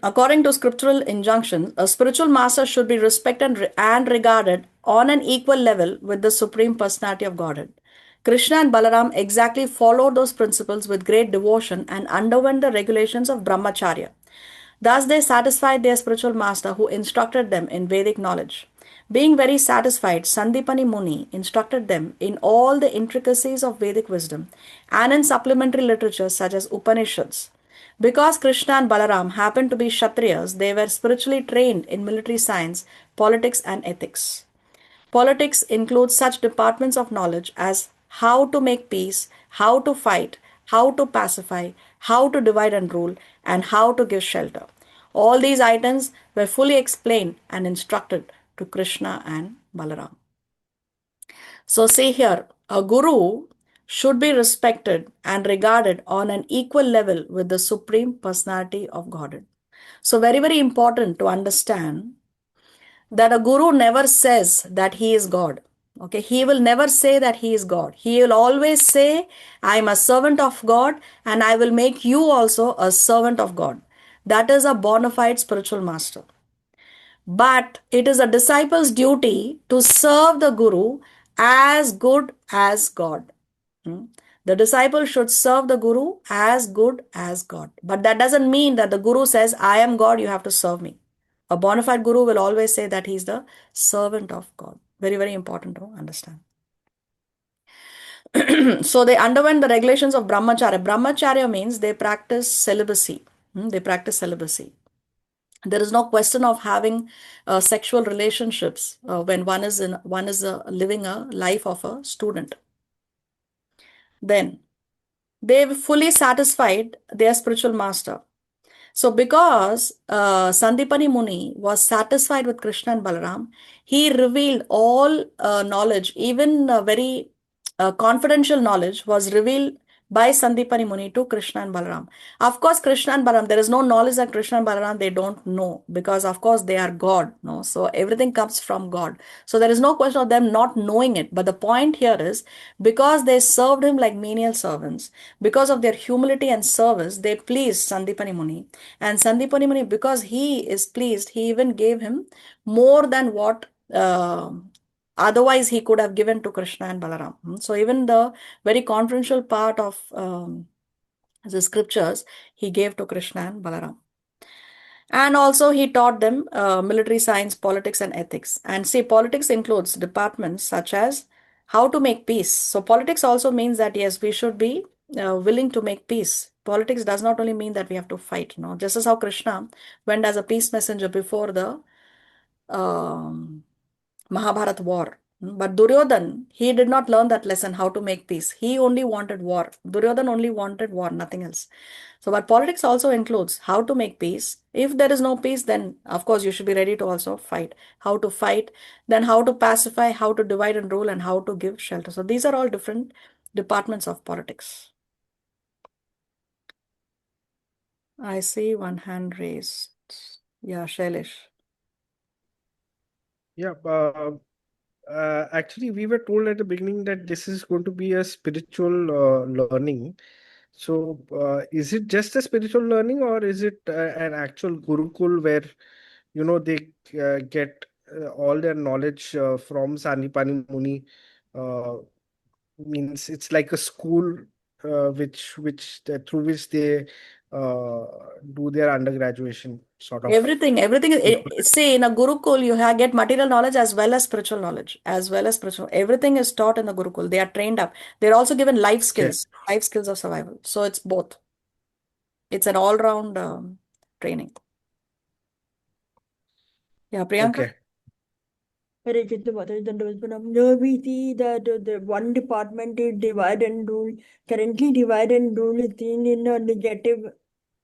According to scriptural injunctions, a spiritual master should be respected and regarded on an equal level with the Supreme Personality of Godhead. Krishna and Balaram exactly followed those principles with great devotion and underwent the regulations of Brahmacharya. Thus, they satisfied their spiritual master who instructed them in Vedic knowledge. Being very satisfied, Sandipani Muni instructed them in all the intricacies of Vedic wisdom and in supplementary literature such as Upanishads. Because Krishna and Balaram happened to be Kshatriyas, they were spiritually trained in military science, politics, and ethics. Politics includes such departments of knowledge as how to make peace, how to fight, how to pacify, how to divide and rule, and how to give shelter. All these items were fully explained and instructed to Krishna and Balaram. So, see here, a guru should be respected and regarded on an equal level with the Supreme Personality of Godhead. So, very, very important to understand that a guru never says that he is God. Okay, he will never say that he is God. He will always say, I am a servant of God and I will make you also a servant of God. That is a bona fide spiritual master. But it is a disciple's duty to serve the guru as good as God. The disciple should serve the guru as good as God. But that doesn't mean that the guru says, I am God, you have to serve me. A bona fide guru will always say that he is the servant of God. Very, very important to understand. So they underwent the regulations of Brahmacharya. Brahmacharya means they practice celibacy. They practice celibacy. There is no question of having sexual relationships when one is living a life of a student. Then they fully satisfied their spiritual master. So because Sandipani Muni was satisfied with Krishna and Balaram, he revealed all knowledge, even very confidential knowledge was revealed by Sandipani Muni to Krishna and Balaram. Of course, Krishna and Balaram, there is no knowledge that Krishna and Balaram, they don't know because of course they are God. No? So everything comes from God. So there is no question of them not knowing it. But the point here is because they served him like menial servants, because of their humility and service, they pleased Sandipani Muni. And Sandipani Muni, because he is pleased, he even gave him more than what otherwise he could have given to Krishna and Balaram. So even the very confidential part of the scriptures, he gave to Krishna and Balaram. And also he taught them military science, politics, and ethics. And see, politics includes departments such as how to make peace. So politics also means that yes, we should be willing to make peace. Politics does not only mean that we have to fight. No, just as how Krishna went as a peace messenger before the Mahabharat war. But Duryodhan, he did not learn that lesson how to make peace. He only wanted war. Duryodhan only wanted war, nothing else. So, but politics also includes how to make peace. If there is no peace, then of course you should be ready to also fight. How to fight, then how to pacify, how to divide and rule, and how to give shelter. So these are all different departments of politics. I see one hand raised. Yeah, Shailesh. Yeah, actually, we were told at the beginning that this is going to be a spiritual learning. So, is it just a spiritual learning, or is it an actual Gurukul where, they get all their knowledge from Sanipani Muni? Means it's like a school through which they do their undergraduation sort of. Everything see, in a Gurukul, you get material knowledge as well as spiritual knowledge, as well as spiritual. Everything is taught in the Gurukul. They are trained up. They're also given life skills, life skills of survival. So it's both. It's an all-round training. Yeah, Priyanka? Okay. Hare Krishna Mataji, Dandavat Pranam. Now we see that the one department is divide and rule. Currently, divide and rule is seen in a negative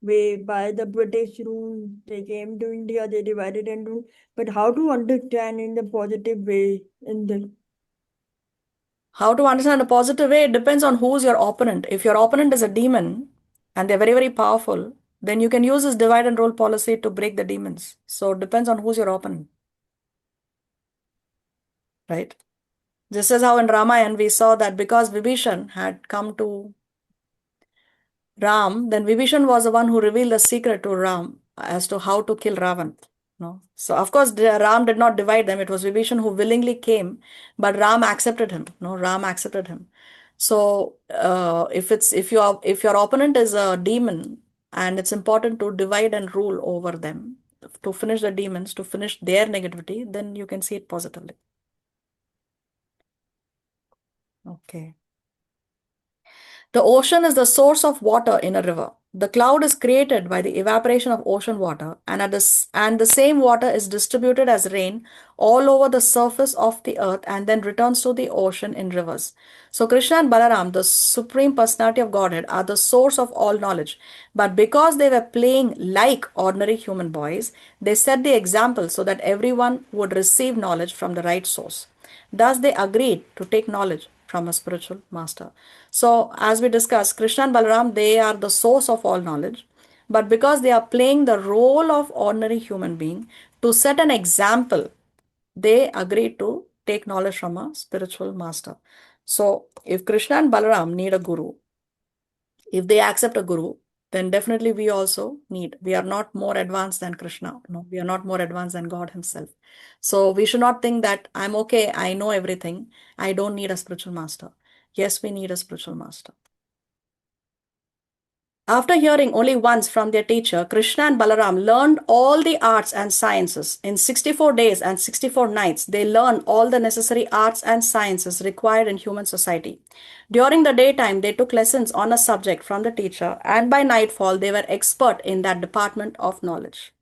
way by the British rule. They came to India, they divided and rule. But how to understand in the positive way in the How to understand a positive way? It depends on who's your opponent. If your opponent is a demon and they're very, very powerful, then you can use this divide and rule policy to break the demons. So it depends on who's your opponent. Right? Just as how in Ramayana we saw that because Vibhishan had come to Ram, then Vibhishan was the one who revealed the secret to Ram as to how to kill Ravan. No? So of course Ram did not divide them. It was Vibhishan who willingly came, but Ram accepted him. No, Ram accepted him. So if your opponent is a demon, and it's important to divide and rule over them, to finish the demons, to finish their negativity, then you can see it positively. Okay. The ocean is the source of water in a river. The cloud is created by the evaporation of ocean water, and the same water is distributed as rain all over the surface of the earth and then returns to the ocean in rivers. So Krishna and Balaram, the supreme personality of Godhead, are the source of all knowledge. But because they were playing like ordinary human boys, they set the example so that everyone would receive knowledge from the right source. Thus, they agreed to take knowledge from a spiritual master. So, as we discussed, Krishna and Balaram, they are the source of all knowledge. But because they are playing the role of ordinary human being to set an example, they agreed to take knowledge from a spiritual master. So, if Krishna and Balaram need a guru, if they accept a guru, then definitely we also need. We are not more advanced than Krishna. No, we are not more advanced than God Himself. So we should not think that I'm okay, I know everything, I don't need a spiritual master. Yes, we need a spiritual master. After hearing only once from their teacher, Krishna and Balaram learned all the arts and sciences. In 64 days and 64 nights, they learned all the necessary arts and sciences required in human society. During the daytime, they took lessons on a subject from the teacher, and by nightfall, they were expert in that department of knowledge.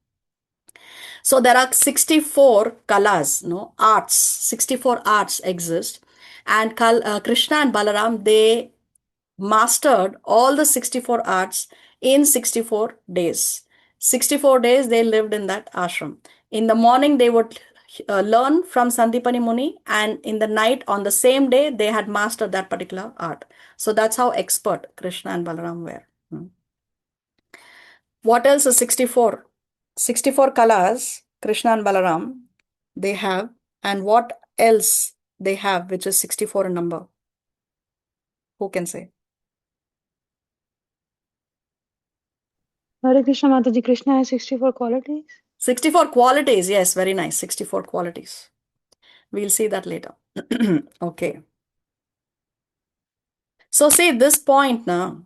So there are 64 kalas, no arts, 64 arts exist, and Krishna and Balaram, they mastered all the 64 arts in 64 days. 64 days they lived in that ashram. In the morning they would learn from Sandipani Muni, and in the night on the same day they had mastered that particular art. So that's how expert Krishna and Balaram were. What else is 64? 64 kalas, Krishna and Balaram, they have, and what else they have, which is 64 in number? Who can say? Hare Krishna Mataji, Krishna has 64 qualities. 64 qualities, yes, very nice. 64 qualities. We'll see that later. Okay. So see this point now.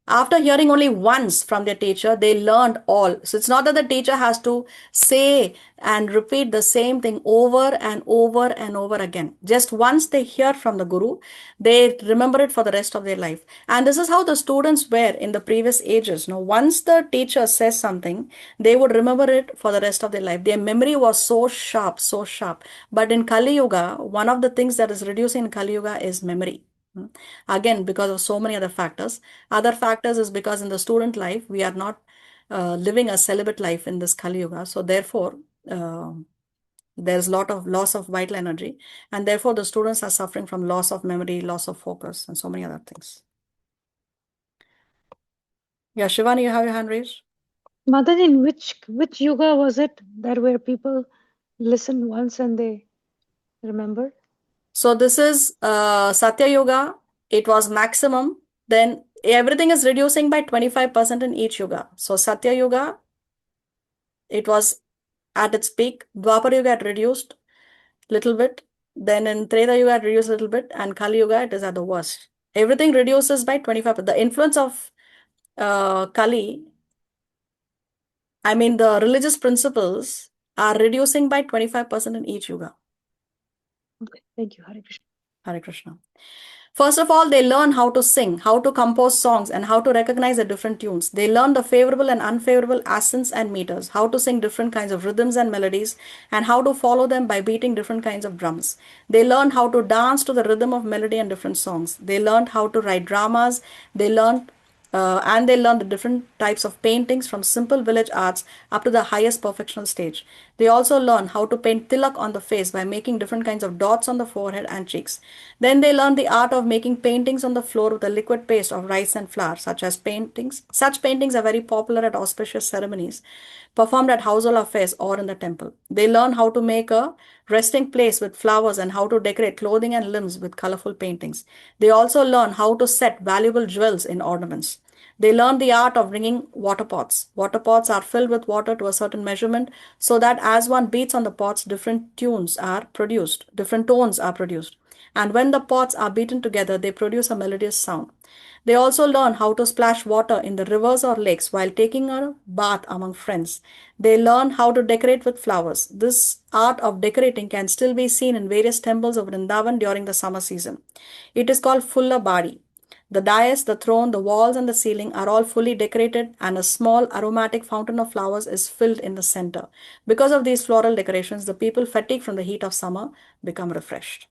After hearing only once from their teacher, they learned all. So it's not that the teacher has to say and repeat the same thing over and over and over again. Just once they hear from the guru, they remember it for the rest of their life. And this is how the students were in the previous ages. Now, once the teacher says something, they would remember it for the rest of their life. Their memory was so sharp, so sharp. But in Kali Yuga, one of the things that is reducing in Kali Yuga is memory. Again, because of so many other factors. Other factors is because in the student life, we are not living a celibate life in this Kali Yuga. So therefore, there's a lot of loss of vital energy. And therefore, the students are suffering from loss of memory, loss of focus, and so many other things. Yeah, Shivani, you have your hand raised? Mataji, in which yuga was it that where people listened once and they remembered? So this is Satya Yuga. It was maximum. Then everything is reducing by 25% in each yuga. So Satya Yuga, it was at its peak. Dwapar Yuga had reduced little bit. Then in Treta Yuga it reduced a little bit, and Kali Yuga it is at the worst. Everything reduces by 25%. The influence of Kali, I mean the religious principles, are reducing by 25% in each yuga. Okay. Thank you. Hare Krishna. Hare Krishna. First of all, they learn how to sing, how to compose songs, and how to recognize the different tunes. They learn the favorable and unfavorable accents and meters, how to sing different kinds of rhythms and melodies, and how to follow them by beating different kinds of drums. They learn how to dance to the rhythm of melody and different songs. They learned how to write dramas. They learned and they learn the different types of paintings from simple village arts up to the highest perfectional stage. They also learn how to paint tilak on the face by making different kinds of dots on the forehead and cheeks. Then they learn the art of making paintings on the floor with a liquid paste of rice and flour, such as paintings. Such paintings are very popular at auspicious ceremonies performed at household affairs or in the temple. They learn how to make a resting place with flowers and how to decorate clothing and limbs with colorful paintings. They also learn how to set valuable jewels in ornaments. They learn the art of bringing water pots. Water pots are filled with water to a certain measurement so that as one beats on the pots, different tones are produced. And when the pots are beaten together, they produce a melodious sound. They also learn how to splash water in the rivers or lakes while taking a bath among friends. They learn how to decorate with flowers. This art of decorating can still be seen in various temples of Vrindavan during the summer season. It is called Fulla Badi. The dais, the throne, the walls, and the ceiling are all fully decorated, and a small aromatic fountain of flowers is filled in the center. Because of these floral decorations, the people fatigued from the heat of summer become refreshed.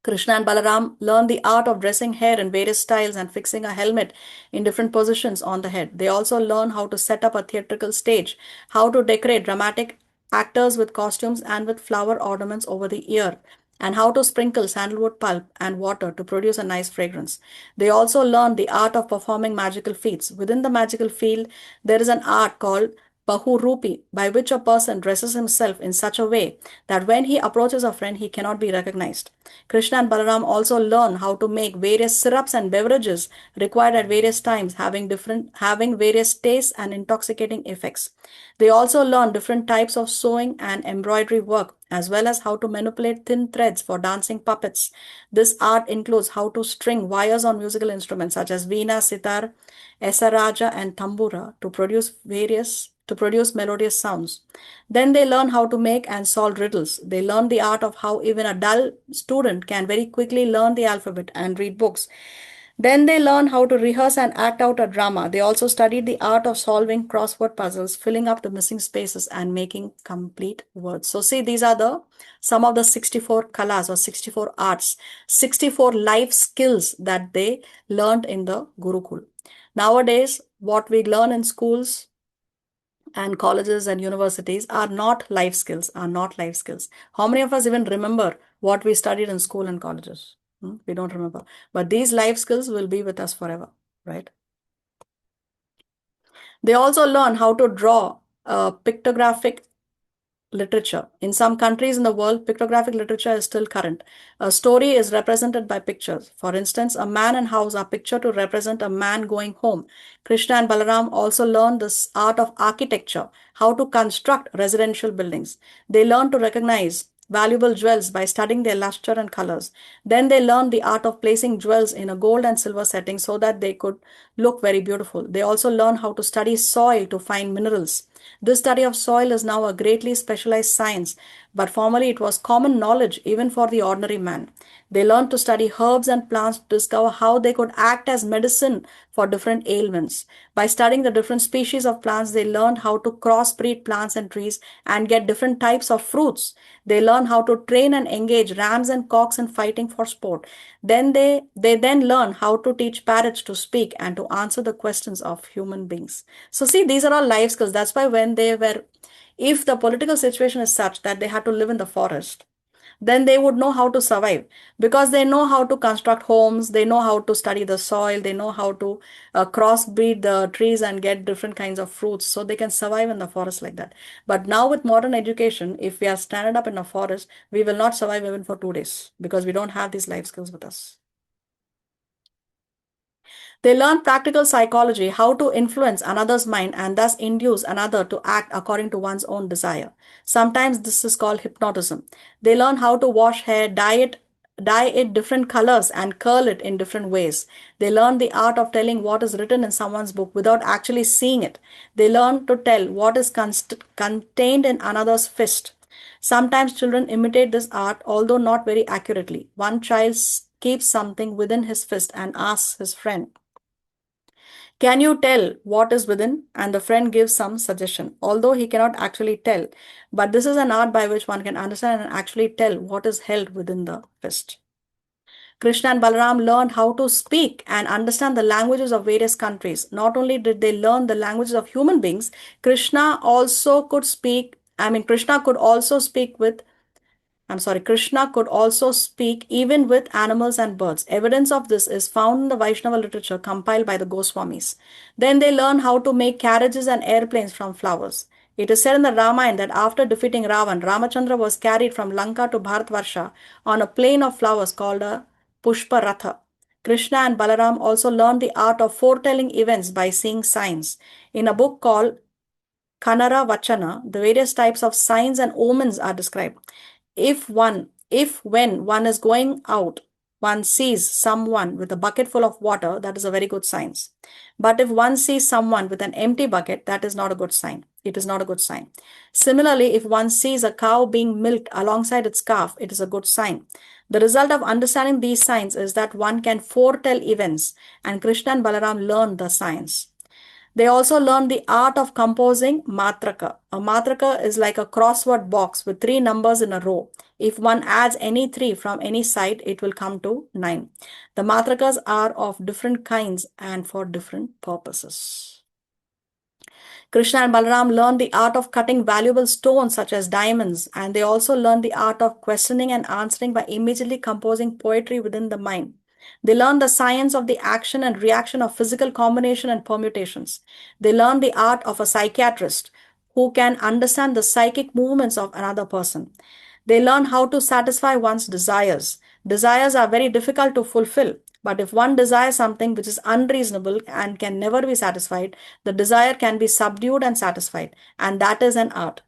Krishna and Balaram learn the art of dressing hair in various styles and fixing a helmet in different positions on the head. They also learn how to set up a theatrical stage, how to decorate dramatic actors with costumes and with flower ornaments over the ear, and how to sprinkle sandalwood pulp and water to produce a nice fragrance. They also learn the art of performing magical feats. Within the magical field, there is an art called Bahurupi, by which a person dresses himself in such a way that when he approaches a friend, he cannot be recognized. Krishna and Balaram also learn how to make various syrups and beverages required at various times, having various tastes and intoxicating effects. They also learn different types of sewing and embroidery work, as well as how to manipulate thin threads for dancing puppets. This art includes how to string wires on musical instruments such as veena, sitar, esaraja, and tambura to produce melodious sounds. Then they learn how to make and solve riddles. They learn the art of how even a dull student can very quickly learn the alphabet and read books. Then they learn how to rehearse and act out a drama. They also studied the art of solving crossword puzzles, filling up the missing spaces, and making complete words. So see, these are the some of the 64 kalas or 64 arts, 64 life skills that they learned in the Gurukul. Nowadays, what we learn in schools and colleges and universities are not life skills, How many of us even remember what we studied in school and colleges? We don't remember. But these life skills will be with us forever, right? They also learn how to draw pictographic literature. In some countries in the world, pictographic literature is still current. A story is represented by pictures. For instance, a man and house are pictured to represent a man going home. Krishna and Balaram also learn this art of architecture, how to construct residential buildings. They learn to recognize valuable jewels by studying their luster and colors. Then they learn the art of placing jewels in a gold and silver setting so that they could look very beautiful. They also learn how to study soil to find minerals. This study of soil is now a greatly specialized science, but formerly it was common knowledge even for the ordinary man. They learned to study herbs and plants to discover how they could act as medicine for different ailments. By studying the different species of plants, they learned how to crossbreed plants and trees and get different types of fruits. They learn how to train and engage rams and cocks in fighting for sport. They then learn how to teach parrots to speak and to answer the questions of human beings. So see, these are all life skills. That's why if the political situation is such that they had to live in the forest, then they would know how to survive because they know how to construct homes, they know how to study the soil, they know how to crossbreed the trees and get different kinds of fruits so they can survive in the forest like that. But now with modern education, if we are stranded up in a forest, we will not survive even for 2 days because we don't have these life skills with us. They learn practical psychology, how to influence another's mind and thus induce another to act according to one's own desire. Sometimes this is called hypnotism. They learn how to wash hair, dye dye it different colors and curl it in different ways. They learn the art of telling what is written in someone's book without actually seeing it. They learn to tell what is contained in another's fist. Sometimes children imitate this art, although not very accurately. One child keeps something within his fist and asks his friend, "Can you tell what is within?" And the friend gives some suggestion, although he cannot actually tell. But this is an art by which one can understand and actually tell what is held within the fist. Krishna and Balaram learned how to speak and understand the languages of various countries. Not only did they learn the languages of human beings, Krishna could also speak with Krishna could also speak even with animals and birds. Evidence of this is found in the Vaishnava literature compiled by the Goswamis. Then they learn how to make carriages and airplanes from flowers. It is said in the Ramayana that after defeating Ravan, Ramachandra was carried from Lanka to Bharatvarsha on a plane of flowers called a Pushpa Ratha. Krishna and Balaram also learned the art of foretelling events by seeing signs. In a book called Kanara Vachana, the various types of signs and omens are described. If when one is going out, one sees someone with a bucket full of water, that is a very good sign. But if one sees someone with an empty bucket, that is not a good sign. It is not a good sign. Similarly, if one sees a cow being milked alongside its calf, it is a good sign. The result of understanding these signs is that one can foretell events, and Krishna and Balaram learned the science. They also learned the art of composing matraka. A matraka is like a crossword box with 3 numbers in a row. If one adds any 3 from any side, it will come to 9. The matrakas are of different kinds and for different purposes. Krishna and Balaram learned the art of cutting valuable stones such as diamonds, and they also learned the art of questioning and answering by immediately composing poetry within the mind. They learned the science of the action and reaction of physical combination and permutations. They learned the art of a psychiatrist who can understand the psychic movements of another person. They learn how to satisfy one's desires. Desires are very difficult to fulfill, but if one desires something which is unreasonable and can never be satisfied, the desire can be subdued and satisfied, and that is an art.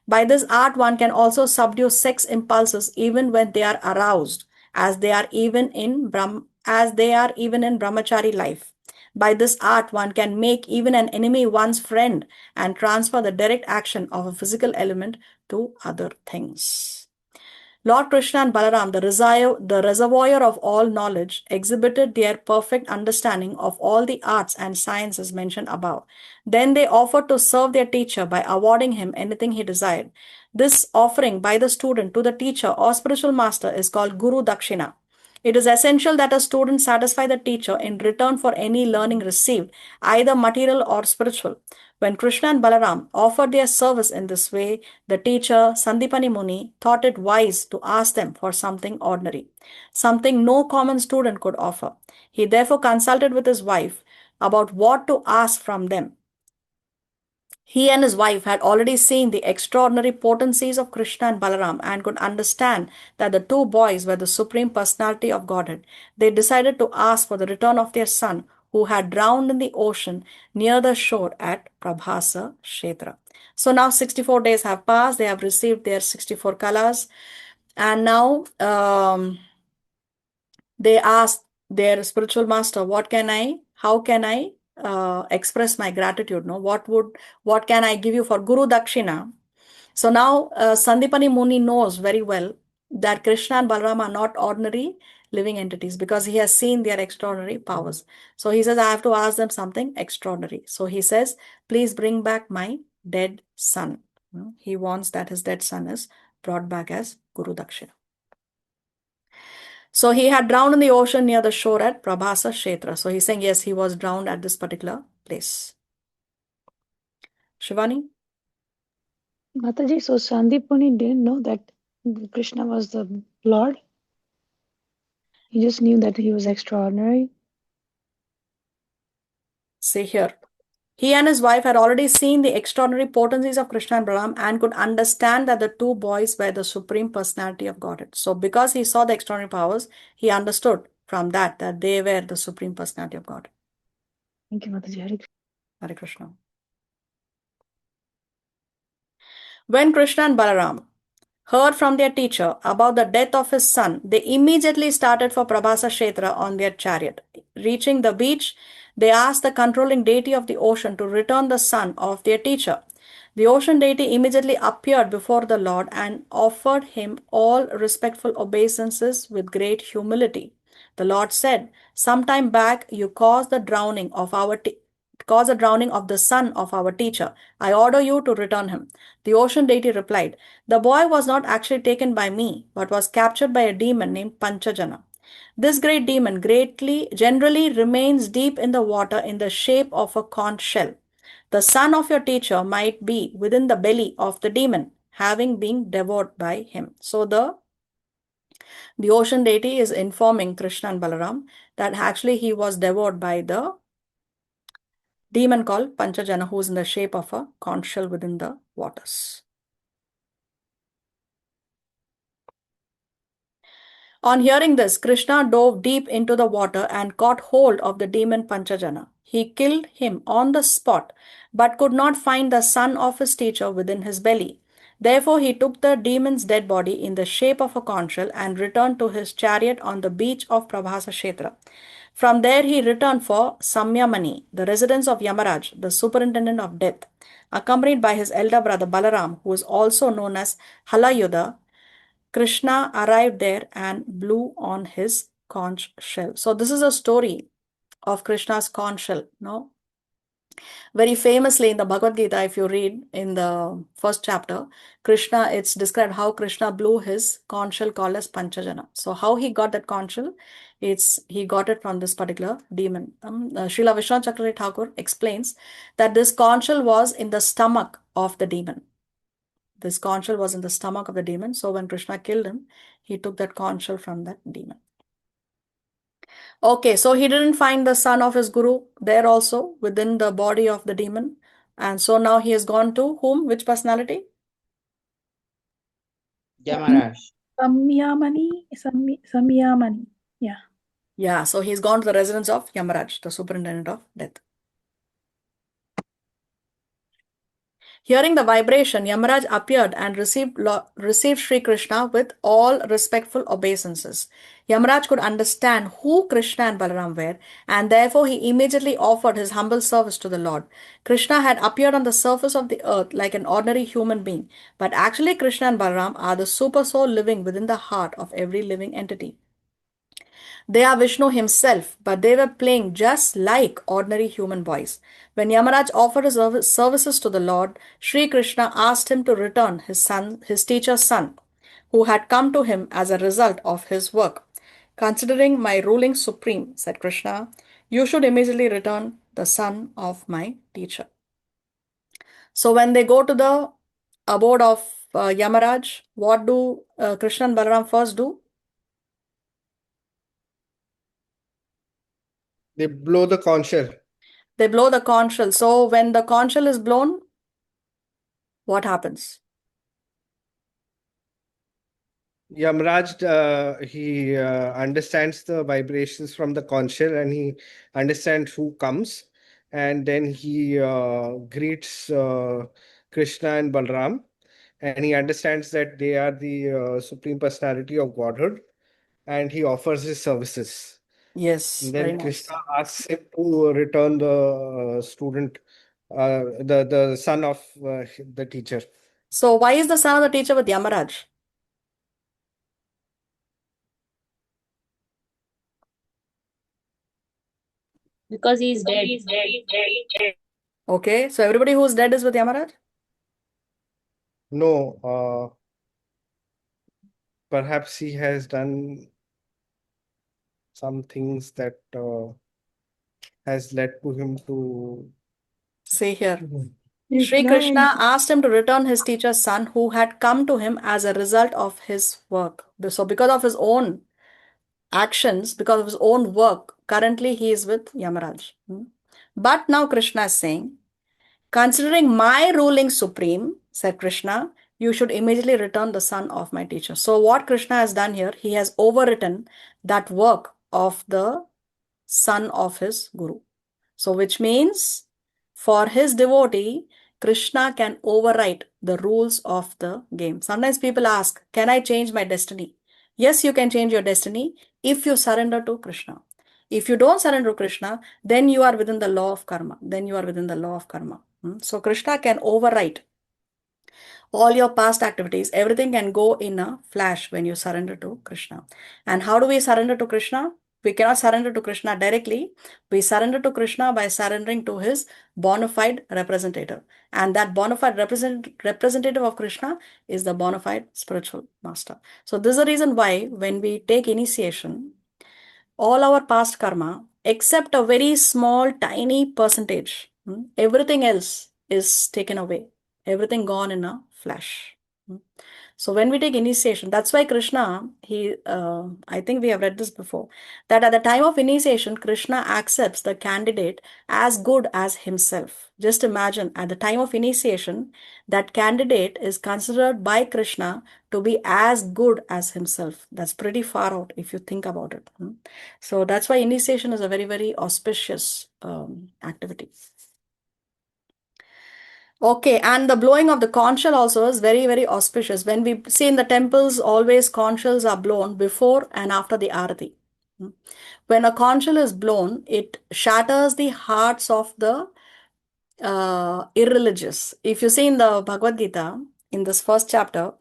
By this art, one can also subdue sex impulses even when they are aroused, as they are even in brahmachari life. By this art, one can make even an enemy one's friend and transfer the direct action of a physical element to other things. Lord Krishna and Balaram, the reservoir of all knowledge, exhibited their perfect understanding of all the arts and sciences mentioned above. Then they offered to serve their teacher by awarding him anything he desired. This offering by the student to the teacher or spiritual master is called Guru Dakshina. It is essential that a student satisfy the teacher in return for any learning received, either material or spiritual. When Krishna and Balaram offered their service in this way, the teacher, Sandipani Muni, thought it wise to ask them for something ordinary, something no common student could offer. He therefore consulted with his wife about what to ask from them. He and his wife had already seen the extraordinary potencies of Krishna and Balaram and could understand that the 2 boys were the Supreme Personality of Godhead. They decided to ask for the return of their son, who had drowned in the ocean near the shore at Prabhasa Kshetra. So now 64 days have passed. They have received their 64 colors. And now they asked their spiritual master, how can I express my gratitude? No, what can I give you for Guru Dakshina? So now Sandipani Muni knows very well that Krishna and Balaram are not ordinary living entities because he has seen their extraordinary powers. So he says, I have to ask them something extraordinary. So he says, please bring back my dead son. He wants that his dead son is brought back as Guru Dakshina. So he had drowned in the ocean near the shore at Prabhasa Kshetra. So he's saying, yes, he was drowned at this particular place. Shivani? Mataji, so Sandip Muni didn't know that Krishna was the Lord. He just knew that he was extraordinary. See here. He and his wife had already seen the extraordinary potencies of Krishna and Balaram and could understand that the 2 boys were the Supreme Personality of Godhead. So because he saw the extraordinary powers, he understood from that they were the Supreme Personality of God. Thank you, Mataji. Hare Krishna. Hare Krishna. When Krishna and Balaram heard from their teacher about the death of his son, they immediately started for Prabhasa Kshetra on their chariot. Reaching the beach, they asked the controlling deity of the ocean to return the son of their teacher. The ocean deity immediately appeared before the Lord and offered him all respectful obeisances with great humility. The Lord said, "Some time back you caused the drowning of the son of our teacher. I order you to return him." The ocean deity replied, "The boy was not actually taken by me, but was captured by a demon named Panchajana. This great demon generally remains deep in the water in the shape of a conch shell. The son of your teacher might be within the belly of the demon, having been devoured by him." So the ocean deity is informing Krishna and Balaram that actually he was devoured by the demon called Panchajana, who is in the shape of a conch shell within the waters. On hearing this, Krishna dove deep into the water and caught hold of the demon Panchajana. He killed him on the spot, but could not find the son of his teacher within his belly. Therefore, he took the demon's dead body in the shape of a conch shell and returned to his chariot on the beach of Prabhasa Kshetra. From there, he returned for Samyamani, the residence of Yamaraj, the superintendent of death, accompanied by his elder brother Balaram, who is also known as Halayuda. Krishna arrived there and blew on his conch shell. So this is a story of Krishna's conch shell. No? Very famously in the Bhagavad Gita, if you read in the first chapter, it's described how Krishna blew his conch shell called as Panchajana. So how he got that conch shell? He got it from this particular demon. Srila Vishwanath Chakravarti Thakur explains that this conch shell was in the stomach of the demon. This conch shell was in the stomach of the demon. So when Krishna killed him, he took that conch shell from that demon. Okay, so he didn't find the son of his guru there also within the body of the demon. And so now he has gone to whom? Which personality? Yamaraj. Samyamani. Yeah. Yeah, so he's gone to the residence of Yamaraj, the superintendent of death. Hearing the vibration, Yamaraj appeared and received Sri Krishna with all respectful obeisances. Yamaraj could understand who Krishna and Balaram were, and therefore he immediately offered his humble service to the Lord. Krishna had appeared on the surface of the earth like an ordinary human being, but actually Krishna and Balaram are the super soul living within the heart of every living entity. They are Vishnu himself, but they were playing just like ordinary human boys. When Yamaraj offered his services to the Lord, Sri Krishna asked him to return his teacher's son, who had come to him as a result of his work. "Considering my ruling supreme," said Krishna, "you should immediately return the son of my teacher." So when they go to the abode of Yamaraj, what do Krishna and Balaram first do? They blow the conch shell. They blow the conch shell. So when the conch shell is blown, what happens? Yamraj, he understands the vibrations from the conch shell and he understands who comes. And then he greets Krishna and Balram. And he understands that they are the Supreme Personality of Godhood. And he offers his services. Yes, And very then nice. Krishna asks him to return the the son of the teacher. So why is the son of the teacher with Yamaraj? Because he is dead. Okay, so everybody who's dead is with Yamaraj? No, perhaps he has done some things that has led to him to. See here. Sri Krishna Krishna and asked him to return his teacher's son who had come to him as a result of his work. So because of his own actions, because of his own work, currently he is with Yamaraj. But now Krishna is saying, "Considering my ruling supreme," said Krishna, "you should immediately return the son of my teacher." So what Krishna has done here, he has overwritten that work of the son of his guru. So which means for his devotee, Krishna can override the rules of the game. Sometimes people ask, can I change my destiny? Yes, you can change your destiny if you surrender to Krishna. If you don't surrender to Krishna, then you are within the law of karma. Then you are within the law of karma. So Krishna can override all your past activities. Everything can go in a flash when you surrender to Krishna. And how do we surrender to Krishna? We cannot surrender to Krishna directly. We surrender to Krishna by surrendering to his bona fide representative. And that bona fide representative of Krishna is the bona fide spiritual master. So this is the reason why when we take initiation, all our past karma, except a very small, tiny percentage, everything else is taken away. Everything gone in a flash. So when we take initiation, that's why Krishna, I think we have read this before, that at the time of initiation, Krishna accepts the candidate as good as himself. Just imagine, at the time of initiation, that candidate is considered by Krishna to be as good as himself. That's pretty far out if you think about it. So that's why initiation is a very, very auspicious activity. Okay, and the blowing of the conch shell also is very, very auspicious. When we see in the temples, always conch shells are blown before and after the arati. When a conch shell is blown, it shatters the hearts of the irreligious. If you see in the Bhagavad Gita, in this first chapter,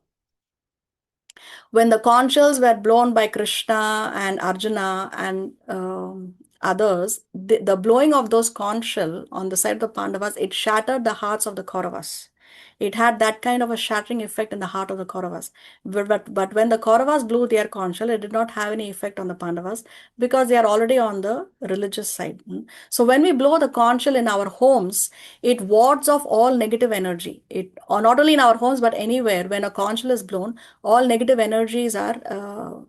when the conch shells were blown by Krishna and Arjuna and others, the blowing of those conch shell on the side of the Pandavas, it shattered the hearts of the Kauravas. It had that kind of a shattering effect in the heart of the Kauravas. But when the Kauravas blew their conch shell, it did not have any effect on the Pandavas because they are already on the religious side. So when we blow the conch shell in our homes, it wards off all negative energy. Or not only in our homes, but anywhere when a conch shell is blown, all negative energies are,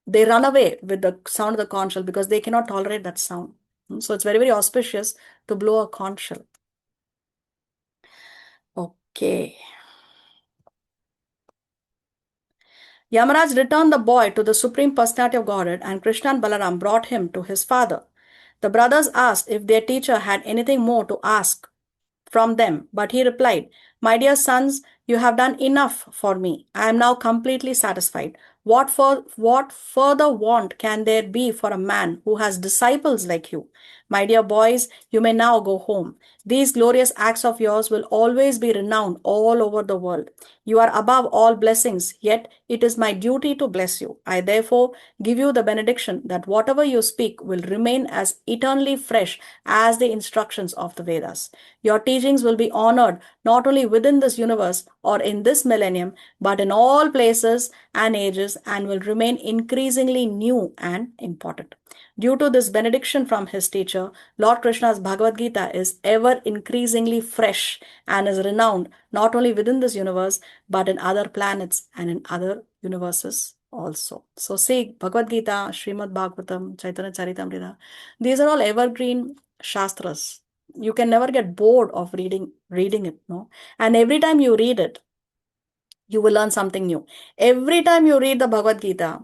they run away with the sound of the conch shell because they cannot tolerate that sound. So it's very, very auspicious to blow a conch shell. Okay. Yamaraj returned the boy to the Supreme Personality of Godhead, and Krishna and Balaram brought him to his father. The brothers asked if their teacher had anything more to ask from them, but he replied, "My dear sons, you have done enough for me. I am now completely satisfied. What further want can there be for a man who has disciples like you? My dear boys, you may now go home. These glorious acts of yours will always be renowned all over the world. You are above all blessings, yet it is my duty to bless you. I therefore give you the benediction that whatever you speak will remain as eternally fresh as the instructions of the Vedas. Your teachings will be honored not only within this universe or in this millennium, but in all places and ages, and will remain increasingly new and important. Due to this benediction from his teacher, Lord Krishna's Bhagavad Gita is ever increasingly fresh and is renowned not only within this universe, but in other planets and in other universes also. So see, Bhagavad Gita, Srimad Bhagavatam, Chaitanya Charitamrita, these are all evergreen shastras. You can never get bored of reading it, no? And every time you read it, you will learn something new. Every time you read the Bhagavad Gita,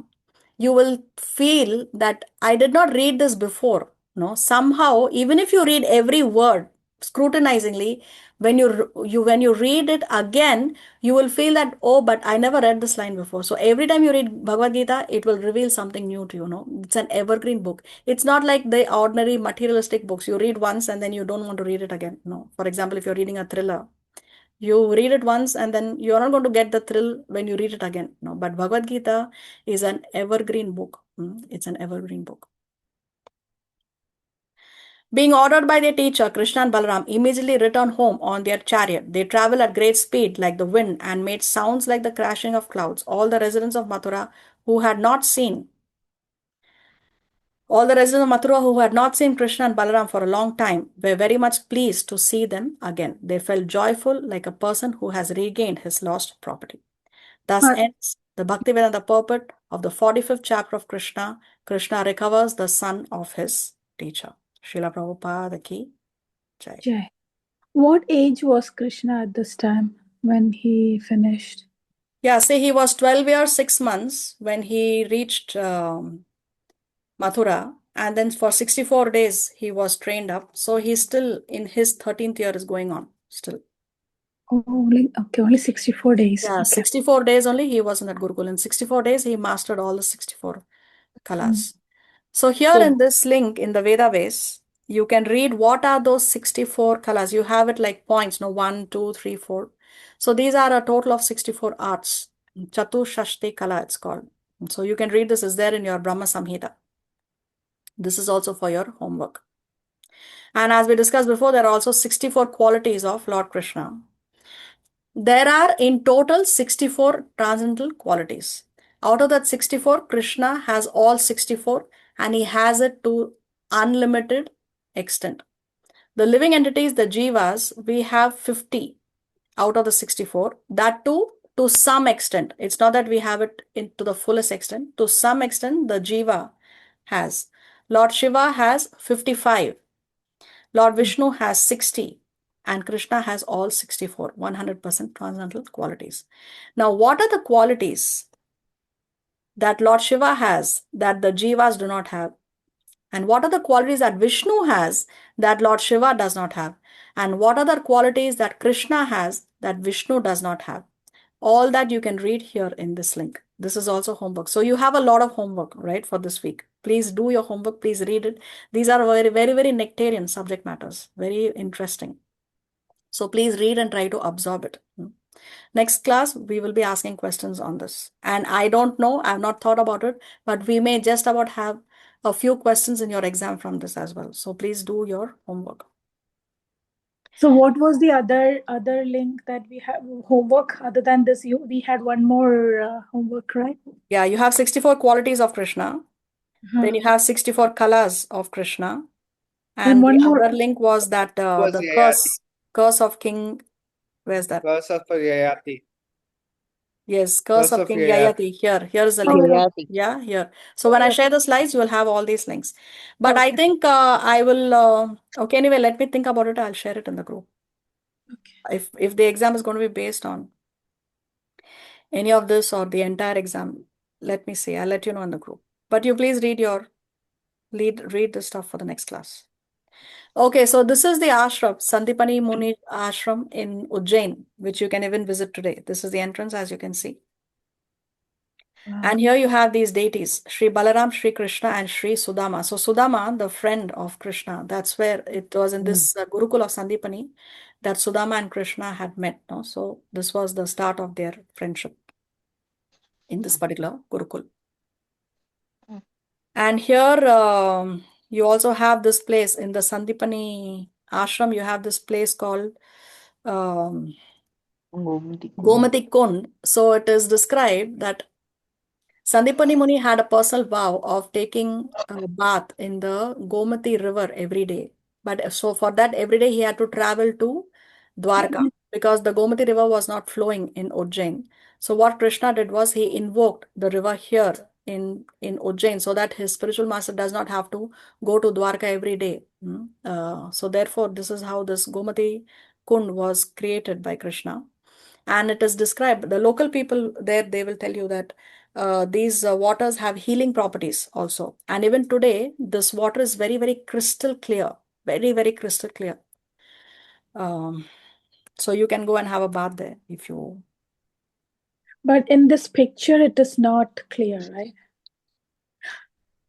you will feel that I did not read this before. No, somehow, even if you read every word scrutinizingly, when you read it again, you will feel that, oh, but I never read this line before. So every time you read Bhagavad Gita, it will reveal something new to you. No, it's an evergreen book. It's not like the ordinary materialistic books. You read once and then you don't want to read it again. No, for example, if you're reading a thriller, you read it once and then you're not going to get the thrill when you read it again. No, but Bhagavad Gita is an evergreen book. It's an evergreen book. Being ordered by their teacher, Krishna and Balaram immediately returned home on their chariot. They traveled at great speed like the wind and made sounds like the crashing of clouds. All the residents of Mathura who had not seen Krishna and Balaram for a long time were very much pleased to see them again. They felt joyful like a person who has regained his lost property. Thus ends the Bhaktivedanta purport of the 45th chapter of Krishna. Krishna recovers the son of his teacher. Srila Prabhupada ki jai. Jai. What age was Krishna at this time when he finished? Yeah, see, he was 12 years, 6 months when he reached Mathura, and then for 64 days he was trained up. So he's still in his 13th year is going on still. Oh, only 64 days. Yeah, Okay. 64 days only he was in that Gurukul. In 64 days, he mastered all the 64 kalas. So here So- in this link in the Veda base, you can read what are those 64 kalas. You have it like points, no, 1, 2, 3, 4. So these are a total of 64 arts. Chatushashti kala it's called. So you can read this, is there in your Brahma Samhita. This is also for your homework. And as we discussed before, there are also 64 qualities of Lord Krishna. There are in total 64 transcendental qualities. Out of that 64, Krishna has all 64 and he has it to unlimited extent. The living entities, the jivas, we have 50 out of the 64. That too, to some extent. It's not that we have it to the fullest extent. To some extent, the jiva has. Lord Shiva has 55. Lord Vishnu has 60 and Krishna has all 64, 100% transcendental qualities. Now, what are the qualities that Lord Shiva has that the Jivas do not have? And what are the qualities that Vishnu has that Lord Shiva does not have? And what are the qualities that Krishna has that Vishnu does not have? All that you can read here in this link. This is also homework. So you have a lot of homework, right, for this week. Please do your homework. Please read it. These are very, very, very nectarian subject matters. Very interesting. So please read and try to absorb it. Next class, we will be asking questions on this. And I don't know, I've not thought about it, but we may just about have a few questions in your exam from this as well. So please do your homework. So what was the other link that we have homework other than this? We had one more homework, right? Yeah, you have 64 qualities of Krishna. Then you have 64 colors of Krishna. And one the more. other link was that Was the Yayati. curse of King, where's that? Curse of Yayati. Yes, curse Curse of of King Yayati. Yayati. Here is the Oh, link. yeah. Yayati. Yeah, here. So when I share the slides, you will have all these links. But I Okay. think I will, okay, anyway, let me think about it. I'll share it in the group. If the exam is going to be based on any of this or the entire exam, let me see. I'll let you know in the group. But you please read the stuff for the next class. Okay, so this is the ashram, Sandipani Muni ashram in Ujjain, which you can even visit today. This is the entrance, as you can see. And here you have these deities, Sri Balaram, Sri Krishna, and Sri Sudama. So Sudama, the friend of Krishna, that's where it was in this Gurukul of Sandipani that Sudama and Krishna had met. No? So this was the start of their friendship in this particular Gurukul. And here you also have this place in the Sandipani ashram. You have this place called Gomati Kund. So it is described that Sandipani Muni had a personal vow of taking a bath in the Gomati river every day. But so for that, every day he had to travel to Dwarka because the Gomati river was not flowing in Ujjain. So what Krishna did was he invoked the river here in Ujjain so that his spiritual master does not have to go to Dwarka every day. So therefore, this is how this Gomati Kund was created by Krishna. And it is described, the local people there, they will tell you that these waters have healing properties also. And even today, this water is very, very crystal clear, very, very crystal clear. So you can go and have a bath there if you. But in this picture, it is not clear, right?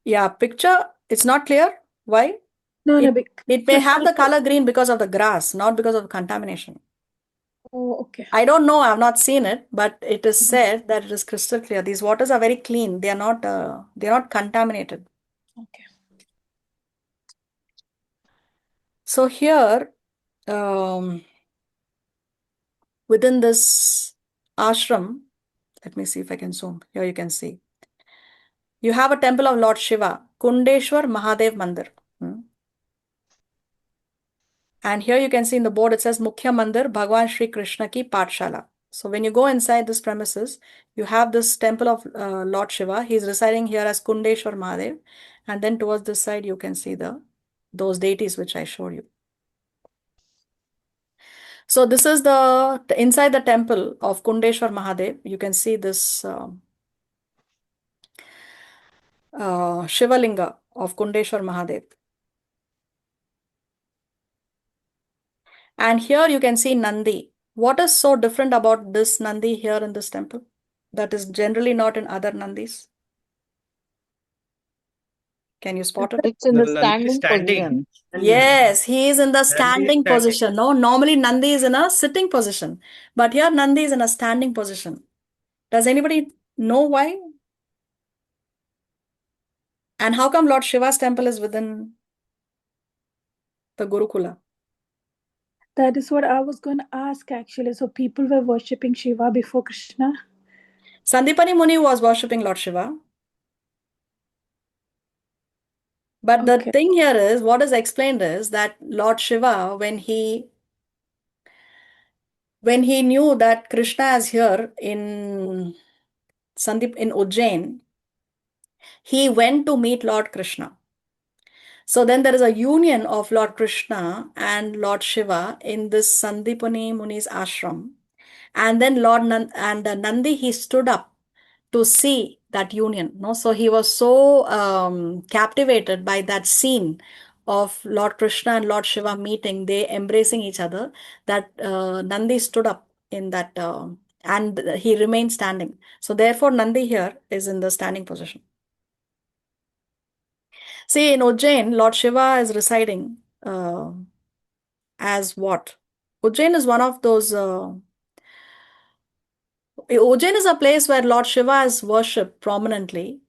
Yeah, picture, it's not clear. Why? No, It, no. it may have the color green because of the grass, not because of contamination. Oh, okay. I don't know, I've not seen it, but it is said that it is crystal clear. These waters are very clean. They are not contaminated. Okay. So here, within this ashram, let me see if I can zoom. Here you can see. You have a temple of Lord Shiva, Kundeshwar Mahadev Mandir. And here you can see in the board, it says Mukhya Mandir, Bhagwan Shri Krishna ki Patshala. So when you go inside this premises, you have this temple of Lord Shiva. He's residing here as Kundeshwar Mahadev. And then towards this side, you can see those deities which I showed you. So this is inside the temple of Kundeshwar Mahadev. You can see this Shivalinga of Kundeshwar Mahadev. And here you can see Nandi. What is so different about this Nandi here in this temple that is generally not in other Nandis? Can you spot it? It's in the Nandi is standing position. Yes, he is in the Nandi is standing standing. position. No, normally Nandi is in a sitting position, but here Nandi is in a standing position. Does anybody know why? And how come Lord Shiva's temple is within the Gurukula? That is what I was going to ask actually. So people were worshipping Shiva before Krishna. Sandipani Muni was worshipping Lord Shiva. But the Okay. thing here is, what is explained is that Lord Shiva, when he knew that Krishna is here in Ujjain, he went to meet Lord Krishna. So then there is a union of Lord Krishna and Lord Shiva in this Sandipani Muni's ashram. And then Nandi, he stood up to see that union. No, so he was so captivated by that scene of Lord Krishna and Lord Shiva meeting, they embracing each other, that Nandi stood up in that and he remained standing. So therefore, Nandi here is in the standing position. See, in Ujjain, Lord Shiva is residing as what? Ujjain is one of those. Ujjain is a place where Lord Shiva is worshipped prominently,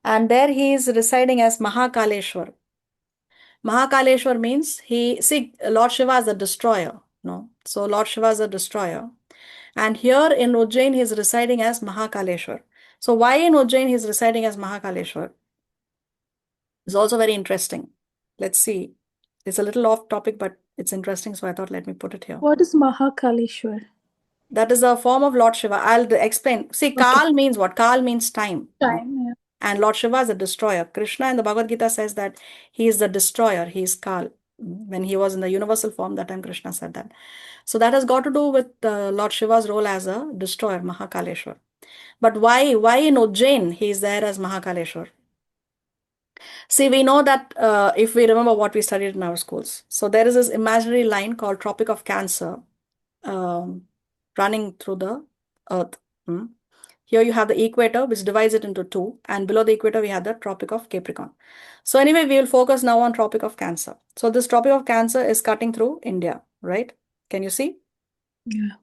and there he is residing as Mahakaleshwar. Mahakaleshwar means Lord Shiva is a destroyer. No, so Lord Shiva is a destroyer, and here in Ujjain he is residing as Mahakaleshwar. So why in Ujjain he is residing as Mahakaleshwar is also very interesting. Let's see. It's a little off topic, but it's interesting, so I thought let me put it here. What is Mahakaleshwar? That is a form of Lord Shiva. I'll explain. See, Kal means what? Kal means time. Time. Yeah. And Lord Shiva is a destroyer. Krishna in the Bhagavad Gita says that he is the destroyer. He is Kal. When he was in the universal form, that time Krishna said that. So that has got to do with Lord Shiva's role as a destroyer, Mahakaleshwar. But why in Ujjain he is there as Mahakaleshwar? See, we know that if we remember what we studied in our schools. So there is this imaginary line called Tropic of Cancer running through the earth. Here you have the equator, which divides it into two, and below the equator we have the Tropic of Capricorn. So anyway, we will focus now on Tropic of Cancer. So this Tropic of Cancer is cutting through India, right? Can you see? Yeah.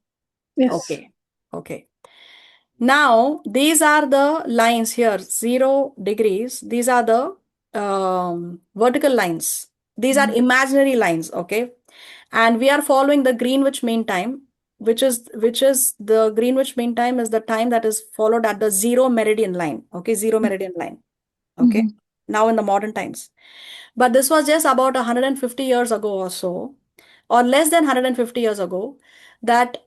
Yes. Okay. Now, these are the lines here, 0 degrees. These are the vertical lines. These are imaginary lines, okay? And we are following the Greenwich Mean Time, which is the Greenwich Mean Time is the time that is followed at the 0 meridian line, okay? 0 meridian line, okay? Now in the modern times. But this was just about 150 years ago or so, or less than 150 years ago, that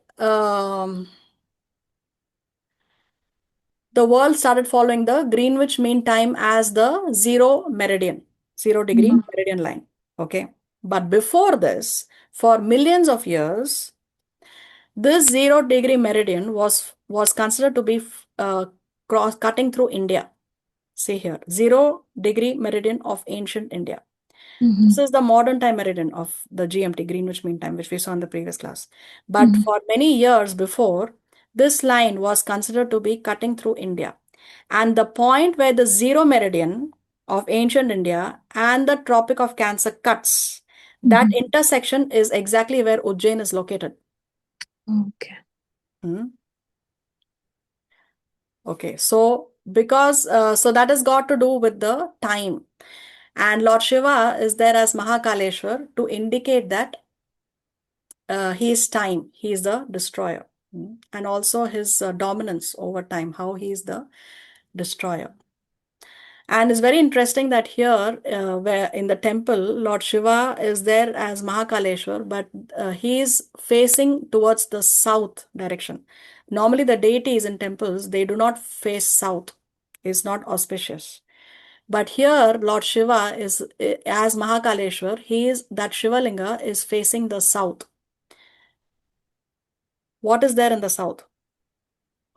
the world started following the Greenwich Mean Time as the 0 meridian, 0 degree meridian line. Okay. But before this, for millions of years, this 0 degree meridian was considered to be cutting through India. See here, 0 degree meridian of ancient India. This is the modern time meridian of the GMT, Greenwich Mean Time, which we saw in the previous class. But for many years before, this line was considered to be cutting through India. And the point where the 0 meridian of ancient India and the Tropic of Cancer cuts, that intersection is exactly where Ujjain is located. Okay. Okay, so because so that has got to do with the time. And Lord Shiva is there as Mahakaleshwar to indicate that he is time, he is the destroyer, and also his dominance over time, how he is the destroyer. And it's very interesting that here, where in the temple, Lord Shiva is there as Mahakaleshwar, but he is facing towards the south direction. Normally, the deities in temples, they do not face south. It's not auspicious. But here, Lord Shiva is as Mahakaleshwar. That Shivalinga is facing the south. What is there in the south?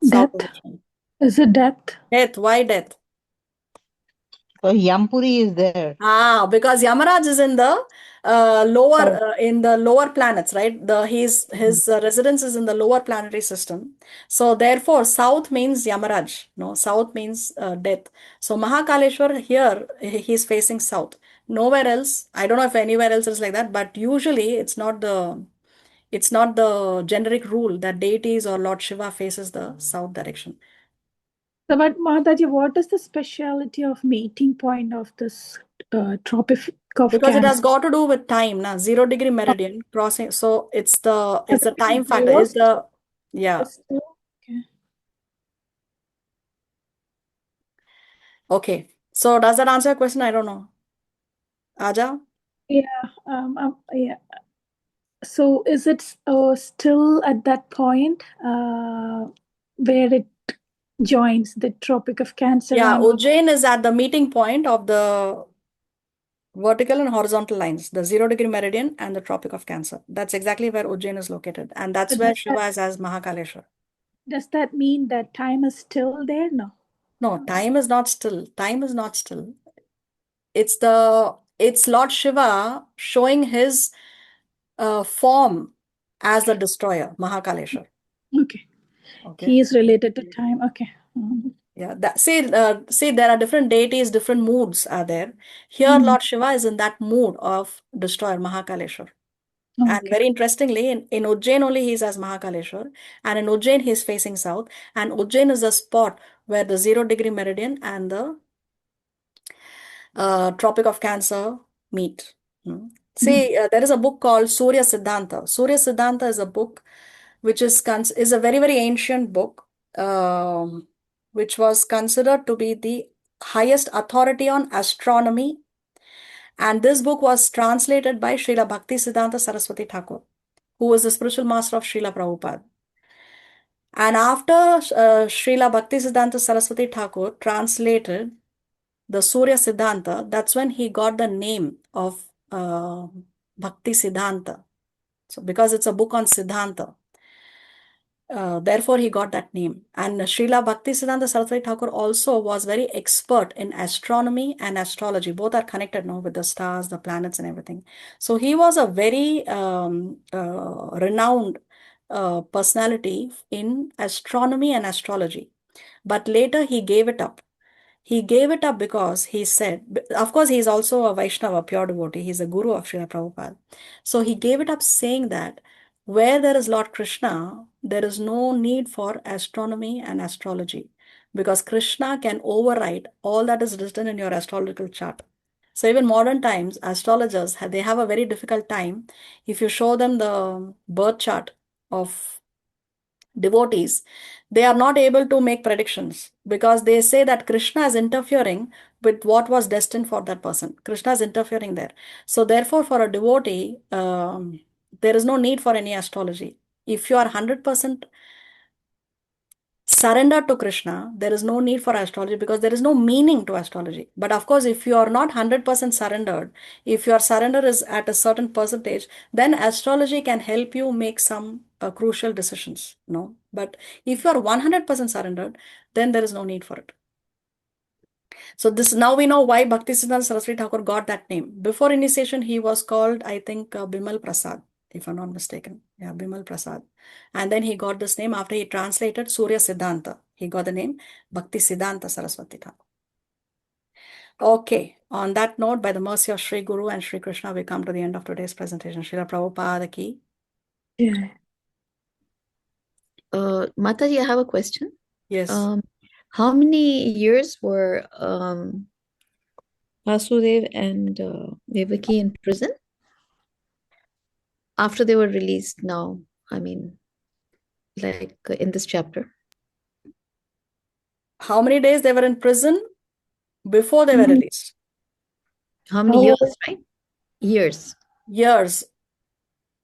South Death. direction. Is it death? Death. Why death? So Yampuri is there. Because Yamaraj is in the lower planets, right? His residence is in the lower planetary system. So therefore, south means Yamaraj. No, south means death. So Mahakaleshwar here he's facing south. Nowhere else. I don't know if anywhere else is like that, but usually it's not the generic rule that deities or Lord Shiva faces the south direction. So, but Mataji, what is the speciality of meeting point of this Tropic of Because it Cancer? has got to do with time, na 0 degree meridian crossing. So it's the time factor. Is Reversed? the yeah. Okay. Okay. So does that answer your question? I don't know. Aja? Yeah. So is it still at that point where it joins the Tropic of Cancer Yeah, and Ujjain is at the meeting point of the vertical and horizontal lines, the 0 degree meridian and the Tropic of Cancer. That's exactly where Ujjain is located. And that's where Shiva is as Mahakaleshwar. does that mean that time is still there? No. No, time is not still. Time is not still. It's Lord Shiva showing his form as the destroyer, Mahakaleshwar. Okay. Okay. He is related to time. Okay. Yeah. See, there are different deities, different moods are there. Here, Lord Shiva is in that mood of destroyer, Mahakaleshwar. And Okay. very interestingly, in Ujjain only he is as Mahakaleshwar, and in Ujjain he is facing south, and Ujjain is a spot where the 0 degree meridian and the Tropic of Cancer meet. See, there is a book called Surya Siddhanta. Surya Siddhanta is a book which is a very, very ancient book, which was considered to be the highest authority on astronomy. And this book was translated by Srila Bhakti Siddhanta Saraswati Thakur, who was the spiritual master of Srila Prabhupada. And after Srila Bhakti Siddhanta Saraswati Thakur translated the Surya Siddhanta, that's when he got the name of Bhakti Siddhanta. So, because it's a book on Siddhanta, therefore he got that name. And Srila Bhakti Siddhanta Saraswati Thakur also was very expert in astronomy and astrology. Both are connected now with the stars, the planets, and everything. So he was a very renowned personality in astronomy and astrology. But later he gave it up. He gave it up because he said, of course, he's also a Vaishnava, pure devotee. He's a guru of Srila Prabhupada. So he gave it up saying that where there is Lord Krishna, there is no need for astronomy and astrology because Krishna can override all that is written in your astrological chart. So even modern times, astrologers, they have a very difficult time. If you show them the birth chart of devotees, they are not able to make predictions because they say that Krishna is interfering with what was destined for that person. Krishna is interfering there. So therefore, for a devotee, there is no need for any astrology. If you are 100% surrendered to Krishna, there is no need for astrology because there is no meaning to astrology. But of course, if you are not 100% surrendered, if your surrender is at a certain percentage, then astrology can help you make some crucial decisions. No, but if you are 100% surrendered, then there is no need for it. So this now we know why Bhaktisiddhanta Saraswati Thakur got that name. Before initiation, he was called, I think, Bimal Prasad, if I'm not mistaken. Yeah, Bimal Prasad. And then he got this name after he translated Surya Siddhanta. He got the name Bhakti Siddhanta Saraswati Thakur. Okay, on that note, by the mercy of Sri Guru and Sri Krishna, we come to the end of today's presentation. Srila Prabhupada ki. Yeah. Mataji, I have a question. Yes. How many years were Vasudev and Devaki in prison after they were released now? I mean, like in this chapter. How many days they were in prison before they were released? How many years, right? Years. Years.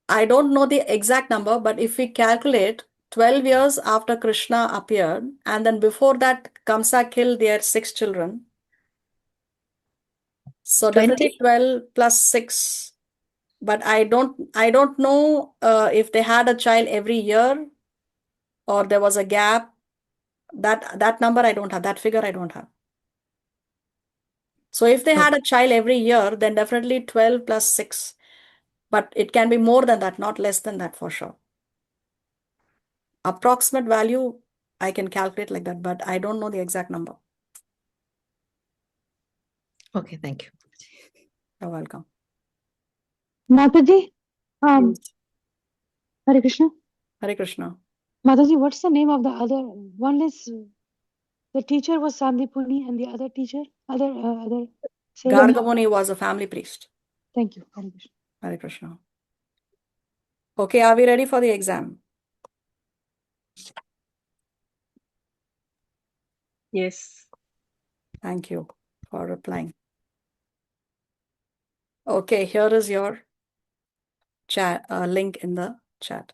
I don't know the exact number, but if we calculate 12 years after Krishna appeared, and then before that, Kamsa killed their 6 children. So 20? definitely 12 plus 6. But I don't know if they had a child every year or there was a gap. That number I don't have. That figure I don't have. So if they had a child every year, then definitely 12 plus 6. But it can be more than that, not less than that for sure. Approximate value, I can calculate like that, but I don't know the exact number. Okay, thank you. You're welcome. Mataji, Yes. Hare Krishna. Hare Krishna. Mataji, what's the name of the other one? Is the teacher was Sandipuni and the other teacher, other sage? Gargamuni was a family priest. Thank you. Hare Krishna. Hare Krishna. Okay, are we ready for the exam? Yes. Thank you for replying. Okay, here is your chat link in the chat.